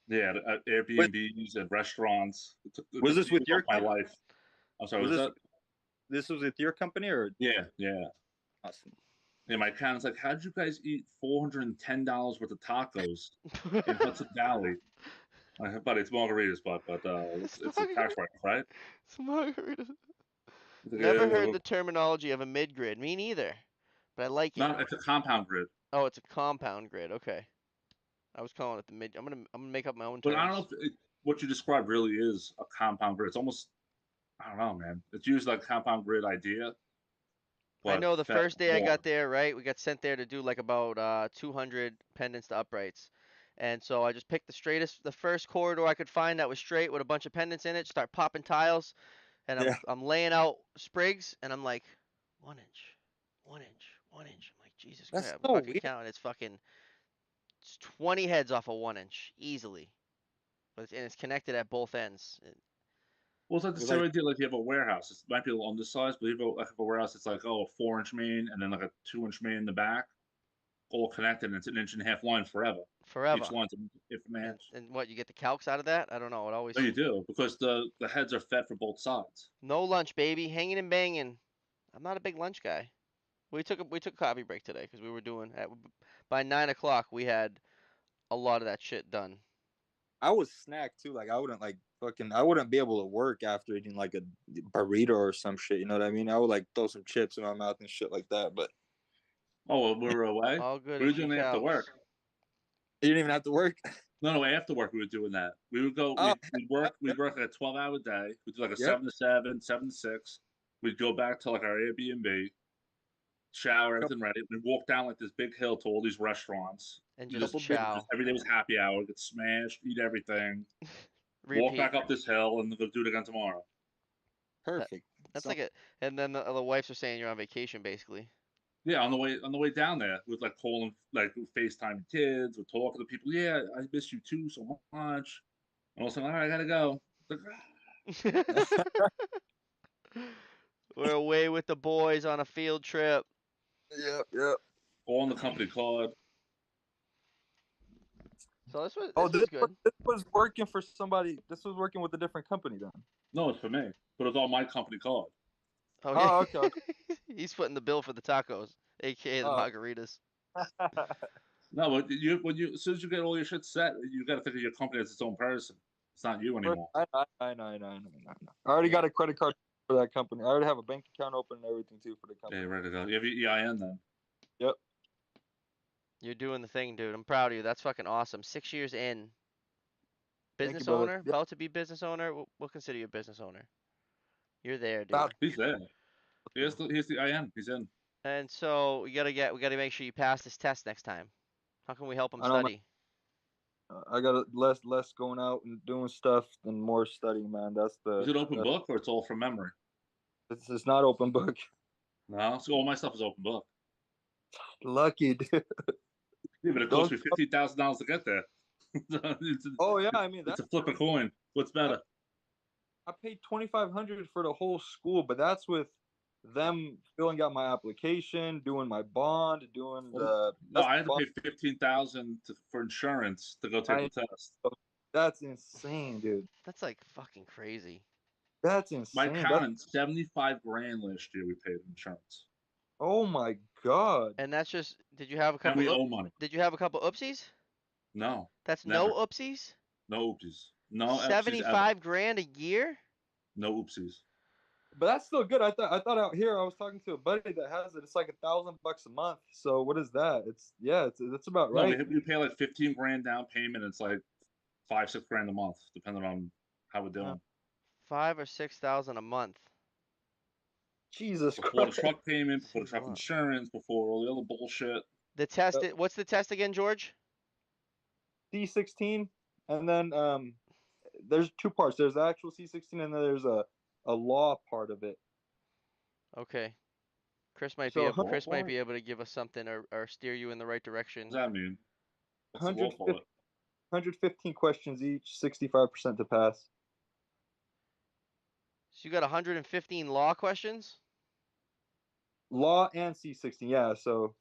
Yeah, at Was, Airbnbs and restaurants. It was took this with years off your my company? life. I'm sorry, Was was this that? this was with your company or Yeah, yeah. awesome? Yeah, my accountant's like, how'd you guys eat $410 worth of tacos in Hudson Valley? Buddy, it's margaritas, but it's a tax write, right? Margarita. He's like, Never yeah, heard the terminology of a mid grid. Me neither. But I like it. not it's a compound grid. Oh, it's a compound grid. Okay. I was calling it the mid. I'm gonna make up my own But I don't know terms. if what you described really is a compound grid. It's almost, I don't know, man. It's used like compound grid idea, I but know the fed first day I got more. there, right? We got sent there to do like about 200 pendants to uprights. And so I just picked the first corridor I could find that was straight with a bunch of pendants in it, start popping tiles, and I'm Yeah, I'm laying out sprigs, and I'm like, 1 inch, 1 inch, 1 inch. I'm like, Jesus Christ, that's I'm so fucking weird. counting. It's 20 heads off of 1 inch easily, and it's connected at both ends. Well, it's like the You're same like, idea. Like you have a warehouse. It might be a little undersized, but you have a warehouse. It's like, oh, a 4-inch main and then like a 2-inch main in the back, all connected. And it's an inch and a half line forever. Each Forever. line's if an And inch. and what, you get the calcs out of that? I don't know. It No, you always do because the heads are fed for both sides. no lunch, baby, hanging and banging. I'm not a big lunch guy. We took a coffee break today because we were doing by 9 o'clock we had a lot of that shit done. I was snacked too. Like I wouldn't be able to work after eating like a burrito or some shit. You know what I mean? I would like throw some chips in my mouth and shit like that. But Oh, well, we were away. All good We were as your doing it after work. calcs. you didn't even have to work. No, after work we were doing that. We would go. Oh, We'd work like a 12-hour day. We'd do like a yep. 7 to 7, 7 to 6. We'd go back to like our Airbnb, shower, Couple, everything ready. We'd walk down like this big hill to all these restaurants. And We just couple just, bit. just chow. every day was happy hour. Get smashed, eat everything, walk Repeat. back up this hill, and go do it again tomorrow. That Perfect. that's So like it. And then the wives are saying you're on vacation basically. Yeah, on the way down there, we'd like calling, like FaceTime kids, we're talking to people. Yeah, I miss you too so much. And all of a sudden, all right, I gotta go. Like, We're away with the boys on a field trip. yep, yep. all on the company card. So this was Oh, this was good. this was working for somebody. This was working with a different company then. No, it's for me, but it's on my company card. Okay. Oh, okay. Okay. He's footing the bill for the tacos, aka the Oh. margaritas. No, but as soon as you get all your shit set, you got to think of your company as its own person. It's not you anymore. I know. I already Yeah. got a credit card for that company. I already have a bank account open and everything too for the Yeah, company. ready to go. You have your EIN then. Yep. You're doing the thing, dude. I'm proud of you. That's fucking awesome. 6 years in. Thank you, Business brother. owner? Yep. About to be business owner? We'll consider you a business owner. You're there, About dude. He's there. Here's the IN. He's in. And so we gotta make sure you pass this test next time. How can we help him I know, man. study? I got less going out and doing stuff and more studying, man. Is it open book or it's all from memory? It's not open book. No, so all my stuff is open book. Lucky, dude. Yeah, but it cost Don't. me $15,000 to get there. it's, Oh yeah, a, I mean it's that. a flip a coin. What's better? I paid 2,500 for the whole school, but that's with them filling out my application, doing my bond, doing Well, the no, that's I the had to bond. pay 15,000 for insurance to go take I the test. That's insane, dude. That's like fucking crazy. That's My insane. That's accountant, 75 grand last year we paid in insurance, oh my god. And that's just. Did you have a and couple? we owe money. Did you have a couple oopsies? No, That's no never. oopsies. No oopsies. No oopsies ever. 75 grand a year. No oopsies. But that's still good. I thought out here I was talking to a buddy that has it. It's like $1,000 a month. So what is that? It's about No, right. we pay like 15 grand down payment. It's like 5, 6 grand a month, depending on how we're Uh, doing. 5 or 6 thousand a month. Jesus Before the Christ. truck payment, before the Seems a truck lot. insurance, before all the other bullshit. The test. What's the test again, George? C16, and then there's two parts. There's the actual C16, and then there's a law part of it. Okay. Chris might be So able. What, Chris might what be able to give us something or steer you in the right does direction. that mean? What's the law 150, for it? 115 questions each, 65% to pass. So you got 115 law questions? Law and C16, yeah. So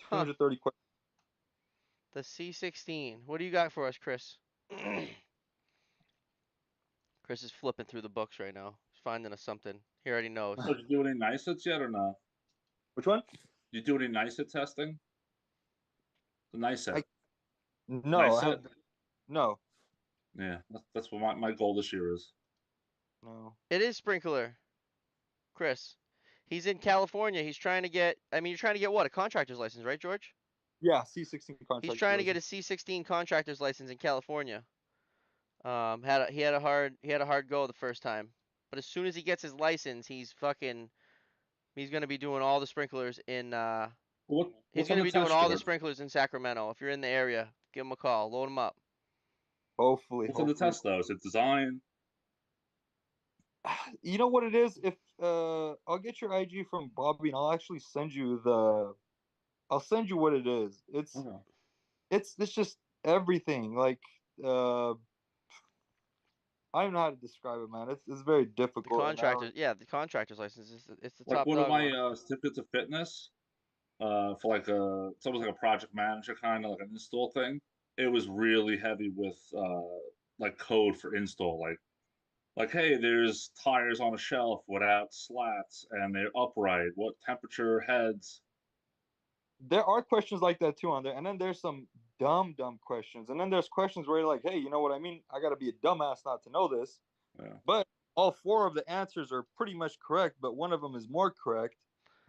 Huh. 230 questions. The C16. What do you got for us, Chris? Chris is flipping through the books right now. He's finding us something. He already knows. So did you do any NICETs yet or no? Which one? Did you do any NICET testing? The NICET. I no, I NICET? haven't. No, Yeah, that's what my goal this year is. no. It is sprinkler, Chris. He's in California. He's trying to get. I mean, you're trying to get what? A contractor's license, right, George? Yeah, C16 He's contract trying to get a license. C16 contractor's license in California. He had a hard go the first time, but as soon as he gets his license, he's gonna be doing all the sprinklers in he's What's on gonna the be doing test, all the George? sprinklers in Sacramento. If you're in the area, give him a call, load him up. Hopefully, What's on the hopefully. test though? Is it design? You know what it is? If I'll get your IG from Bobby, and I'll actually send you the. I'll send you what it is. Okay. It's just everything. Like uh, I don't know how to describe it, man. It's very The difficult, and I don't. contractor, yeah, the contractor's license is it's the Like top one of dog my one. certificates of fitness, for like it's almost like a project manager kind of like an install thing. It was really heavy with like code for install, like hey, there's tires on a shelf without slats and they're upright. What temperature heads? There are questions like that too on there, and then there's some dumb questions, and then there's questions where you're like, hey, you know what I mean? I got to be a dumbass not to know this, Yeah. but all four of the answers are pretty much correct, but one of them is more correct,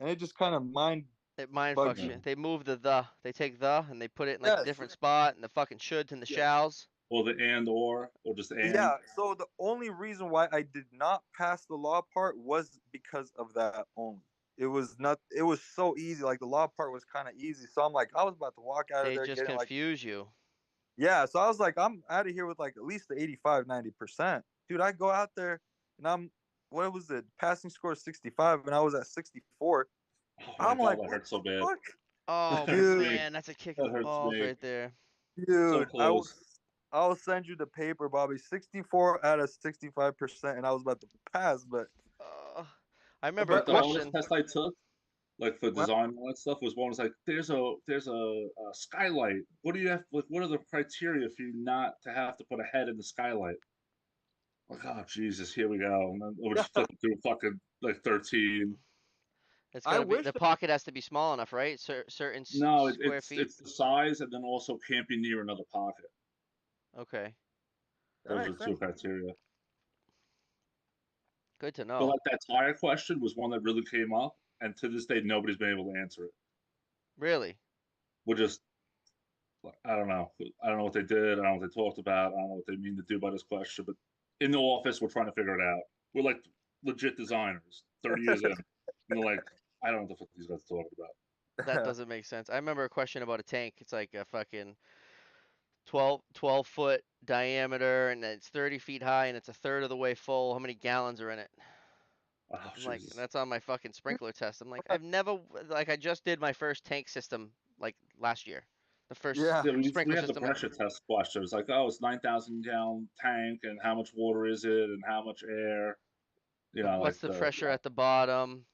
and it just kind of mind It mind bugs fucks Yeah. you. you. They move the. They take the and they put it in like a Yes, different spot and the fucking shoulds and the yes. shalls. Or the and or just and. Yeah, so the only reason why I did not pass the law part was because of that only. It was so easy. Like the law part was kind of easy. So I'm like, I was about to walk out of They there just getting like, confuse you. yeah. So I was like, I'm out of here with like at least the 85, 90%. Dude, I go out there and what was it? Passing score 65 and I was at 64. Oh my I'm god, like, that what hurts the so bad. fuck? That Oh hurts Dude, me. man, that's a kick in That the hurts balls me. right there. So dude, close. I'll send you the paper, Bobby. 64 out of 65%, and I was about to pass, Uh, I remember a Like the my hardest question. test I took, like for my design and all that stuff, was one was like, there's a skylight. What do you have? Like, what are the criteria for you not to have to put a head in the skylight? Like, oh Jesus, here we go. And then we're just flipping through fucking like 13. It's I gotta be wish the that pocket has to be small enough, right? Certain No, square feet. it's the size and then also can't be near another pocket. Okay, that Those are makes the two sense. criteria. good to But know. like that tire question was one that really came up, and to this day nobody's been able to answer it. Really, We're just I don't know. I don't know what they did. I don't know what they talked about. I don't know what they mean to do by this question. But in the office, we're trying to figure it out. We're like legit designers, 30 years in, and they're like, I don't know what the fuck these guys are talking about. that doesn't make sense. I remember a question about a tank. It's like a fucking 12 foot diameter and it's 30 feet high and it's a third of the way full. How many gallons are in it? Oh I'm like, Jesus! that's on my fucking sprinkler test. I'm like, I've never, like, I just did my first tank system like last year. The first Yeah, Yeah, we sprinkler have the system. pressure test questions like, oh, it's 9,000 gallon tank, and how much water is it, and how much air? You know, What's like the pressure at the bottom?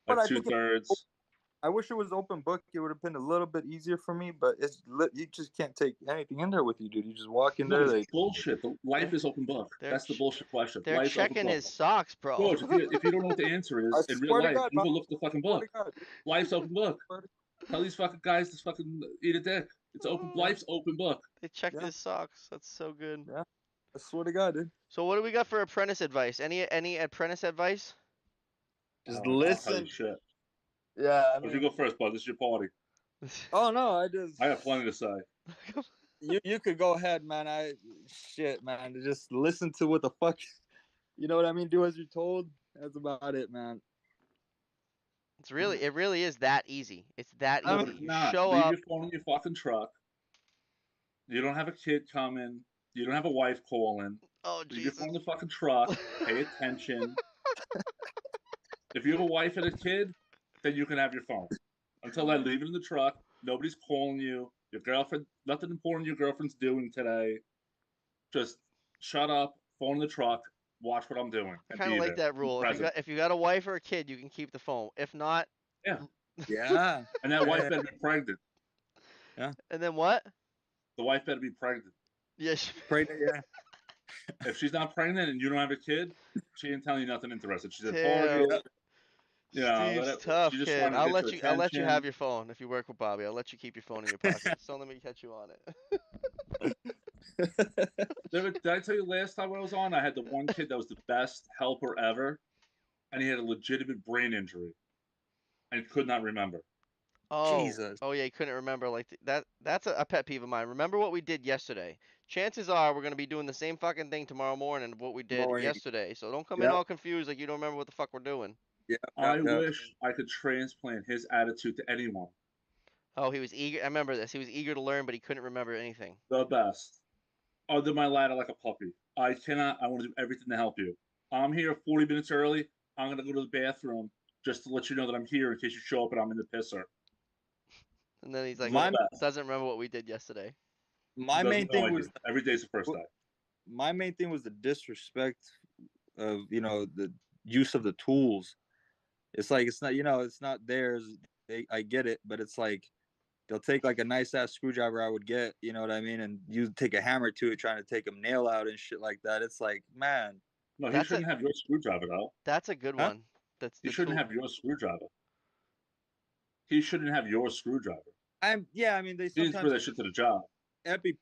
but like 2/3. I wish it was open book. It would have been a little bit easier for me, but you just can't take anything in there with you, dude. You just walk in No, there. it's They bullshit. The life They're is open book. they're That's the ch- bullshit question. they're Life's open checking book. his socks, bro. George, if you don't know what the answer I is in real swear to life, God, you man. go look at the fucking I swear to book. God, dude. Life's open book. I swear to- Tell these fucking guys to fucking eat a dick. It's open. Yeah, Life's open book. They checked yeah, his socks. That's so good. yeah. I swear to God, dude. So what do we got for apprentice advice? Any apprentice advice? Just I'll tell you listen. shit. Yeah, I But you mean, go first, bud. This is your party. oh no, I just I have plenty to say. you could go ahead, man. Shit, man. Just listen to what the fuck. You know what I mean? Do as you're told. That's about it, man. It really is that easy. It's that I No, easy. but it's You not. show Leave up. your phone in your fucking truck. You don't have a kid coming. You don't have a wife calling. Oh Leave your phone Jesus. in the fucking truck. Pay attention. If you have a wife and a kid, then you can have your phone. Until then, leave it in the truck. Nobody's calling you. Your girlfriend, nothing important your girlfriend's doing today. Just shut up, phone in the truck, watch what I'm doing, I and kind of be like there. that Be rule. present. If you got a wife or a kid, you can keep the phone. If not, Yeah. Yeah. And that wife Yeah. better be pregnant. and then what? The wife better be pregnant. Yes. Pray to, yeah. If she's not pregnant and you don't have a kid, she ain't telling you nothing interested. She's at Damn. Target. You know, Steve's tough, she's just kid. trying to get your I'll let you have attention. your phone if you work with Bobby. I'll let you keep your phone in your pocket. Just don't let me catch you on it. Did I tell you last time I was on? I had the one kid that was the best helper ever, and he had a legitimate brain injury and could not remember. Jesus. Oh yeah, you couldn't remember like that. That's a pet peeve of mine. Remember what we did yesterday. Chances are we're gonna be doing the same fucking thing tomorrow morning of what we did Morning. yesterday. So don't come in Yep. all confused like you don't remember what the fuck we're doing. Yep. Yep. I Yep. wish I could transplant his attitude to anyone. Oh, he was eager. I remember this. He was eager to learn, but he couldn't remember anything. The best. Under my ladder like a puppy. I cannot. I want to do everything to help you. I'm here 40 minutes early. I'm gonna go to the bathroom just to let you know that I'm here in case you show up and I'm in the pisser. And then he's like, The My best. doesn't remember what we did yesterday. my main Doesn't know thing I was do. Every day's the first day. my main thing was the disrespect of the use of the tools. It's like it's not it's not theirs. I get it, but it's like they'll take like a nice ass screwdriver I would get, you know what I mean, and you take a hammer to it trying to take a nail out and shit like that. It's like, man, No, he That's a shouldn't have your screwdriver though. that's a good huh? one. That's He the shouldn't tool. have your screwdriver. He shouldn't have your screwdriver. I mean they He needs to bring sometimes that shit to the job. empty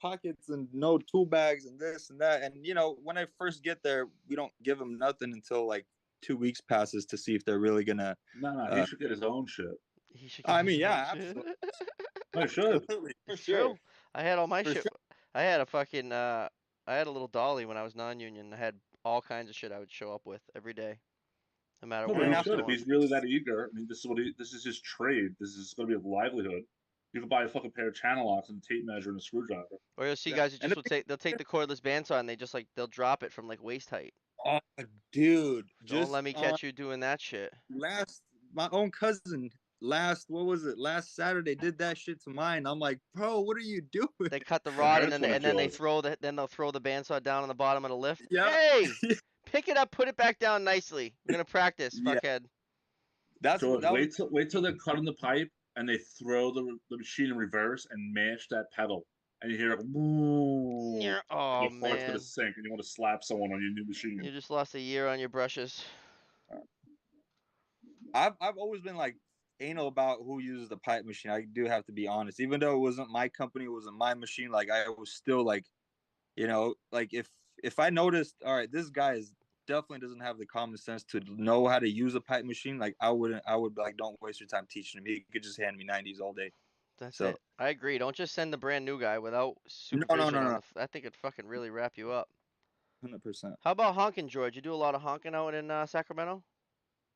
pockets and no tool bags and this and that. And when I first get there, we don't give them nothing until like 2 weeks passes to see if they're really gonna. No, he should get his own shit. He should get I his mean, own yeah, shit. No, he should. absolutely, for It's sure, true. I had all my for shit. sure. I had a fucking I had a little dolly when I was non-union. I had all kinds of shit I would show up with every day, no matter No, where but I he And was should. If going. he's really that eager, I mean, this is his trade. This is going to be a livelihood. You can buy a fucking pair of channel locks and a tape measure and a screwdriver. Or you'll see yeah, guys who and just will they'll take the cordless bandsaw and they just like they'll drop it from like waist height. oh, dude, Don't just let me on catch you doing that shit. last my own cousin what was it, last Saturday did that shit to mine. I'm like, bro, what are you doing? They cut the My rod and parents then wanted they yours. throw they'll throw the bandsaw down on the bottom of the lift. Yeah. Hey, pick it up, put it back down nicely. We're gonna practice, Yeah, fuckhead. that George, was wait till they're cutting the pipe and they throw the machine in reverse and mash that pedal, and you hear it, boom. Oh Your heart's gonna man, sink, and you want to slap someone on your new machine. you just lost a year on your brushes. I've always been like anal about who uses the pipe machine. I do have to be honest. Even though it wasn't my company, it wasn't my machine, like I was still like, like if I noticed, all right, this guy is definitely doesn't have the common sense to know how to use a pipe machine, like I would be like, don't waste your time teaching him. He could just hand me 90s all day. That's So it. I agree. Don't just send the brand new guy without no, supervision on the. I think it'd fucking really wrap you up. 100%. How about honking, George? You do a lot of honking out in Sacramento?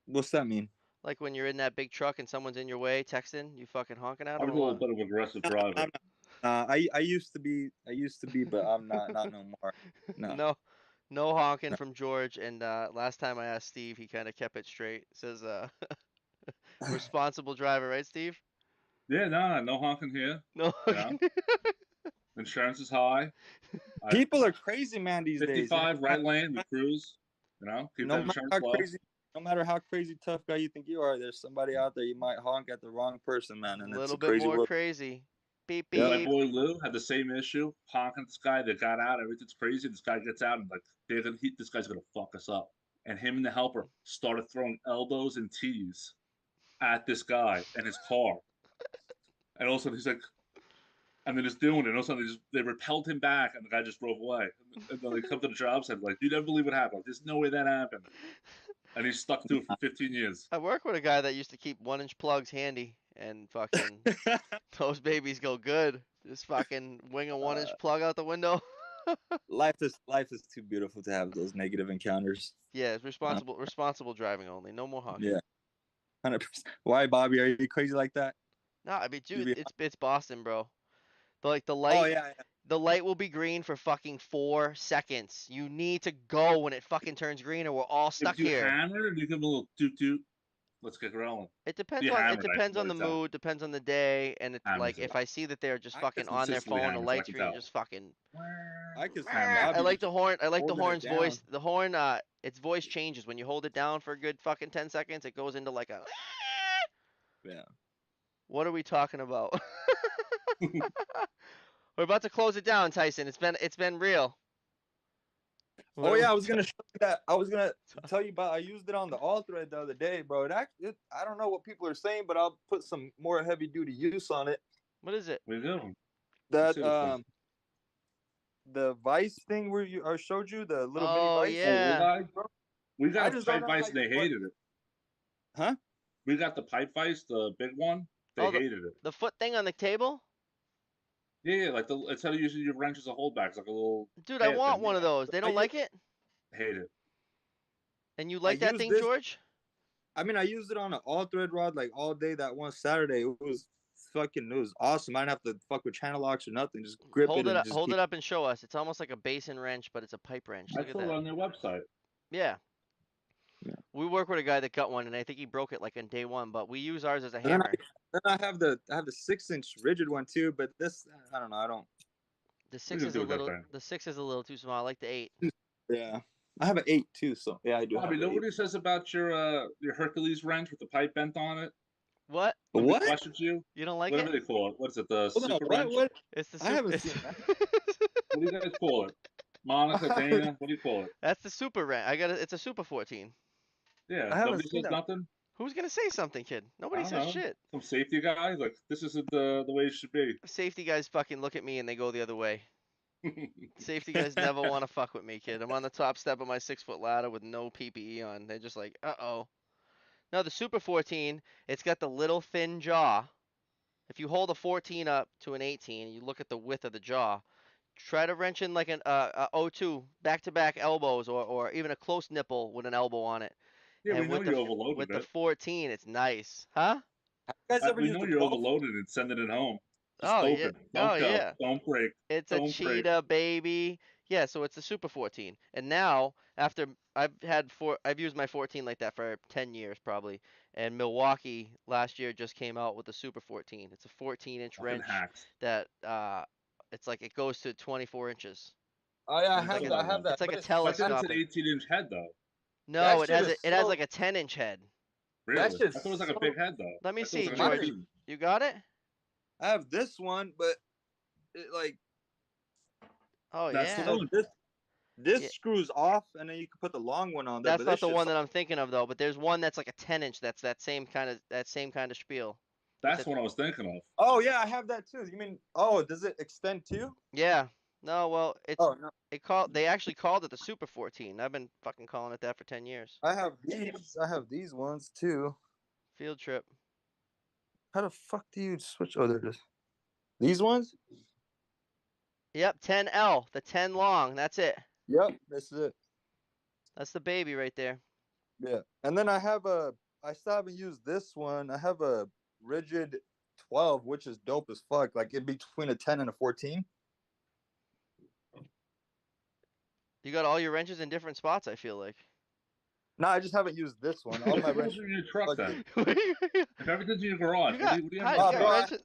What's that mean? Like when you're in that big truck and someone's in your way texting, you fucking honking at I'm them a or little what? bit of aggressive No, driver. I'm I used to be, but I'm not no more. No, No, no honking no. from George. And last time I asked Steve, he kind of kept it straight. Says responsible driver, right, Steve? Yeah, no honking here. No You know, honking. insurance is high. I People are crazy, man, these days. 55 right lane, we cruise. You know, keep No that matter insurance how low. crazy. no matter how crazy tough guy you think you are, there's somebody out there you might honk at the wrong person, man, A and it's little a bit crazy more world. crazy. Beep Yep. My beep. boy Lou had the same issue, honking at this guy that got out. Everything's crazy. This guy gets out and like this guy's gonna fuck us up. And him and the helper started throwing elbows and tees at this guy and his car. And all of a sudden he's like, and they're just doing it. And all of a sudden they repelled him back, and the guy just drove away. And then they come to the job site like, you never believe what happened. There's no way that happened. And he's stuck to it for 15 years. I work with a guy that used to keep 1-inch plugs handy, and fucking those babies go good. Just fucking wing a 1-inch plug out the window. life is too beautiful to have those negative encounters. Yeah, it's responsible driving only. No more honking. Yeah, 100%. Why, Bobby? Are you crazy like that? No, I mean, You dude, be, it's Boston, bro. Like the oh light, yeah, the light will be green for fucking 4 seconds. You need to go when it fucking turns green, or we're all If stuck you here. hammer and you give him a little toot toot, let's get rolling. It depends You on it hammered, I depends can on the already tell. mood, depends on the day, and it's like Hammers it. if I see that they're just I fucking just on their consistently phone, the hammers, I light can screen tell. just fucking. I can see I Bobby like the horn. I like the holding it horn's down. voice. The horn, its voice changes when you hold it down for a good fucking 10 seconds. It goes into like a. Yeah. What are we talking about? We're about to close it down, Tyson. It's been real. What Oh are we yeah, I was gonna ta- show you that. I was gonna tell you about. I used it on the all thread the other day, bro. I don't know what people are saying, but I'll put some more heavy duty use on it. What is it? What are you doing? Let's That see this thing. the vice thing where I showed you the little mini Oh vice. Oh, yeah. we got I a just don't pipe know vice and they hated it. Huh? We got the pipe vice, the big one. They Oh, hated it. the foot thing on the table. Yeah, like it's how you usually your wrench as a holdback. It's like a little Dude, I pad want thing. one of those. They don't like it, Hate it. and you I like that used thing, this. George? I mean, I used it on an all thread rod like all day that one Saturday. It was awesome. I didn't have to fuck with channel locks or nothing. Just grip it and just Hold keep. it up, and show us. It's almost like a basin wrench, but it's a pipe wrench. I Look at saw it that. on their website. Yeah. Yeah. We work with a guy that got one, and I think he broke it like on day one. But we use ours as a And then hammer. I have the 6-inch rigid one too, but this I don't know. I don't. The What are six you is gonna a do with that little. thing? The 6 is a little too small. I like the 8. Yeah, I have an 8 too. So yeah, I do. Bobby, have an 8. nobody says about your Hercules wrench with the pipe bent on it. What? Nobody What? questions you. You don't like Whatever it? they call it. What is it? The Hold on. super wrench? What? It's the I super. haven't seen that. What do you guys call it? Monica, Dana? What do you call it? That's the super wrench. It's a super 14. Yeah, I haven't nobody seen says that. nothing. Who's gonna say something, kid? I Nobody don't says know. shit. Some safety guy like this isn't the way it should be. Safety guys fucking look at me and they go the other way. Safety guys never want to fuck with me, kid. I'm on the top step of my 6-foot ladder with no PPE on. They're just like, uh-oh. Now the Super 14, it's got the little thin jaw. If you hold a 14 up to an 18 and you look at the width of the jaw, try to wrench in like an O2 back-to-back elbows, or even a close nipple with an elbow on it. Yeah, we And know with the you overloaded with the it. 14, it's nice, huh? You guys ever We used know the you're 12? overloaded and sending it home. Just Oh yeah, open. oh Don't go. yeah. Don't break. It's a Don't break. cheetah, baby. Yeah, so it's the Super 14. And now, after I've used my 14 like that for 10 years probably. And Milwaukee last year just came out with the Super 14. It's a 14-inch Fucking wrench hacks. that it's like it goes to 24 inches. Oh yeah, I Never It's like have saw a that. I that have one. that. it's like But a I think it's an telescopic. 18-inch head though. No, that it shit has is it has so. like a 10-inch head. That Really? shit's I thought it was like a so. big head though. Let me I thought it was see, like a George. big Mine. You got it? I have this one, but it, like Oh That's the yeah. one. this Yeah. screws off, and then you can put the long one on there. That's But not this the shit's. one that I'm thinking of though, but there's one that's like a 10-inch that's that same kind of spiel. It's a That's what I was thinking of. Oh yeah, I have that too. You mean? Oh, does it extend too? Yeah. No, well, Oh no, they actually called it the Super 14. I've been fucking calling it that for 10 years. I have these. I have these ones too. Field trip. How the fuck do you switch? Oh, there it is. These ones? Yep, 10L, the 10 long. That's it. Yep, this is it. That's the baby right there. Yeah, and then I still haven't used this one. I have a rigid 12, which is dope as fuck. Like in between a 10 and a 14. You got all your wrenches in different spots, I feel like. No, I just haven't used this one. All What my the hell's wrenches. in your truck then? you If everything's in your garage, got, what do you how, have? you Oh, got bro, wrenches.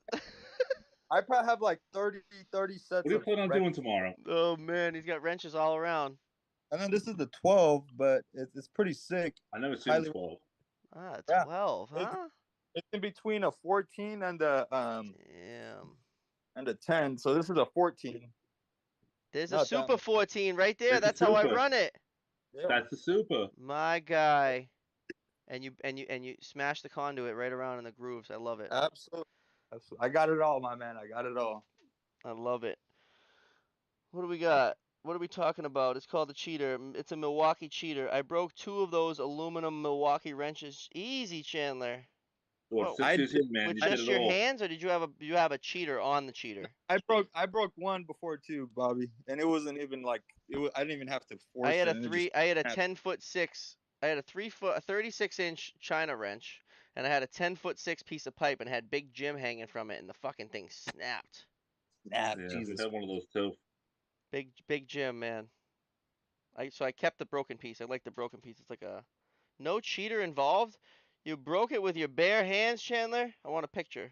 I probably have like 30 What sets do you of plan on wrenches. doing tomorrow? Oh man, he's got wrenches all around. And then this is the 12, but it's pretty sick. I never seen the Highly, 12. Ah, yeah. 12, It's huh? it's in between a 14 Damn. and a 10. So this is a 14. There's a Not that Super much. 14 right there. That's the That's how I super. run it. Yeah. That's the super. My guy. And you smash the conduit right around in the grooves. I love it. Absolutely. Absolutely. I got it all, my man. I got it all. I love it. What do we got? What are we talking about? It's called the cheater. It's a Milwaukee cheater. I broke 2 of those aluminum Milwaukee wrenches. Easy, Chandler. Or What? 6 I years did. in, man. With You I, did just it your all. hands, or did you have a cheater on the cheater? I broke one before too, Bobby, and it wasn't even like it was. I didn't even have to I force had it, a and it just three. I had a snapped. 10'6". I had a 36-inch China wrench, and I had a 10'6" piece of pipe, and had Big Jim hanging from it, and the fucking thing snapped. Yeah, we Jesus. had one of those too. Big Jim, man. So I kept the broken piece. I like the broken piece. It's like a no cheater involved. You broke it with your bare hands, Chandler. I want a picture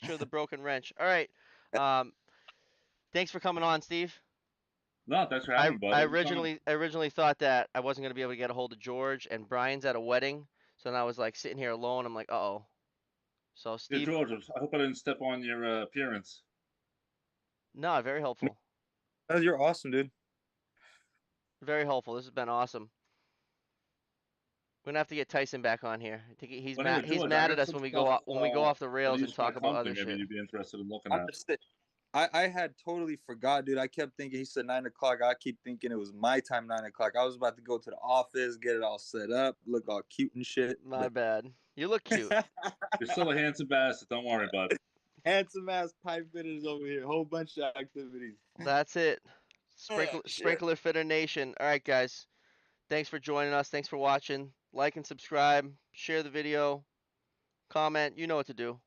of the broken wrench. All right. Um, thanks for coming on, Steve. No, thanks for I having me, bud. I Anytime. originally I originally thought that I wasn't gonna be able to get a hold of George, and Brian's at a wedding, so then I was like sitting here alone. I'm like, uh-oh. So Yeah, Steve, George, I hope I didn't step on your appearance. no, very helpful, You're awesome, dude. very helpful. This has been awesome. We're gonna have to get Tyson back on here. I think he's But anyway, mad. He's George, I mad at got us some when we stuff go off the that I rails and use for my talk about company. other Maybe shit. you'd be interested in looking I'm at. just saying. I had totally forgot, dude. I kept thinking he said 9 o'clock. I keep thinking it was my time, 9 o'clock. I was about to go to the office, get it all set up, look all cute and shit. My But bad. You look cute. You're still a handsome bastard. Don't worry, bud. handsome ass pipe fitters over here. Whole bunch of activities. That's it. Ah, shit. Sprinkler Fitter Nation. All right, guys. Thanks for joining us. Thanks for watching. Like and subscribe. Share the video. Comment. You know what to do.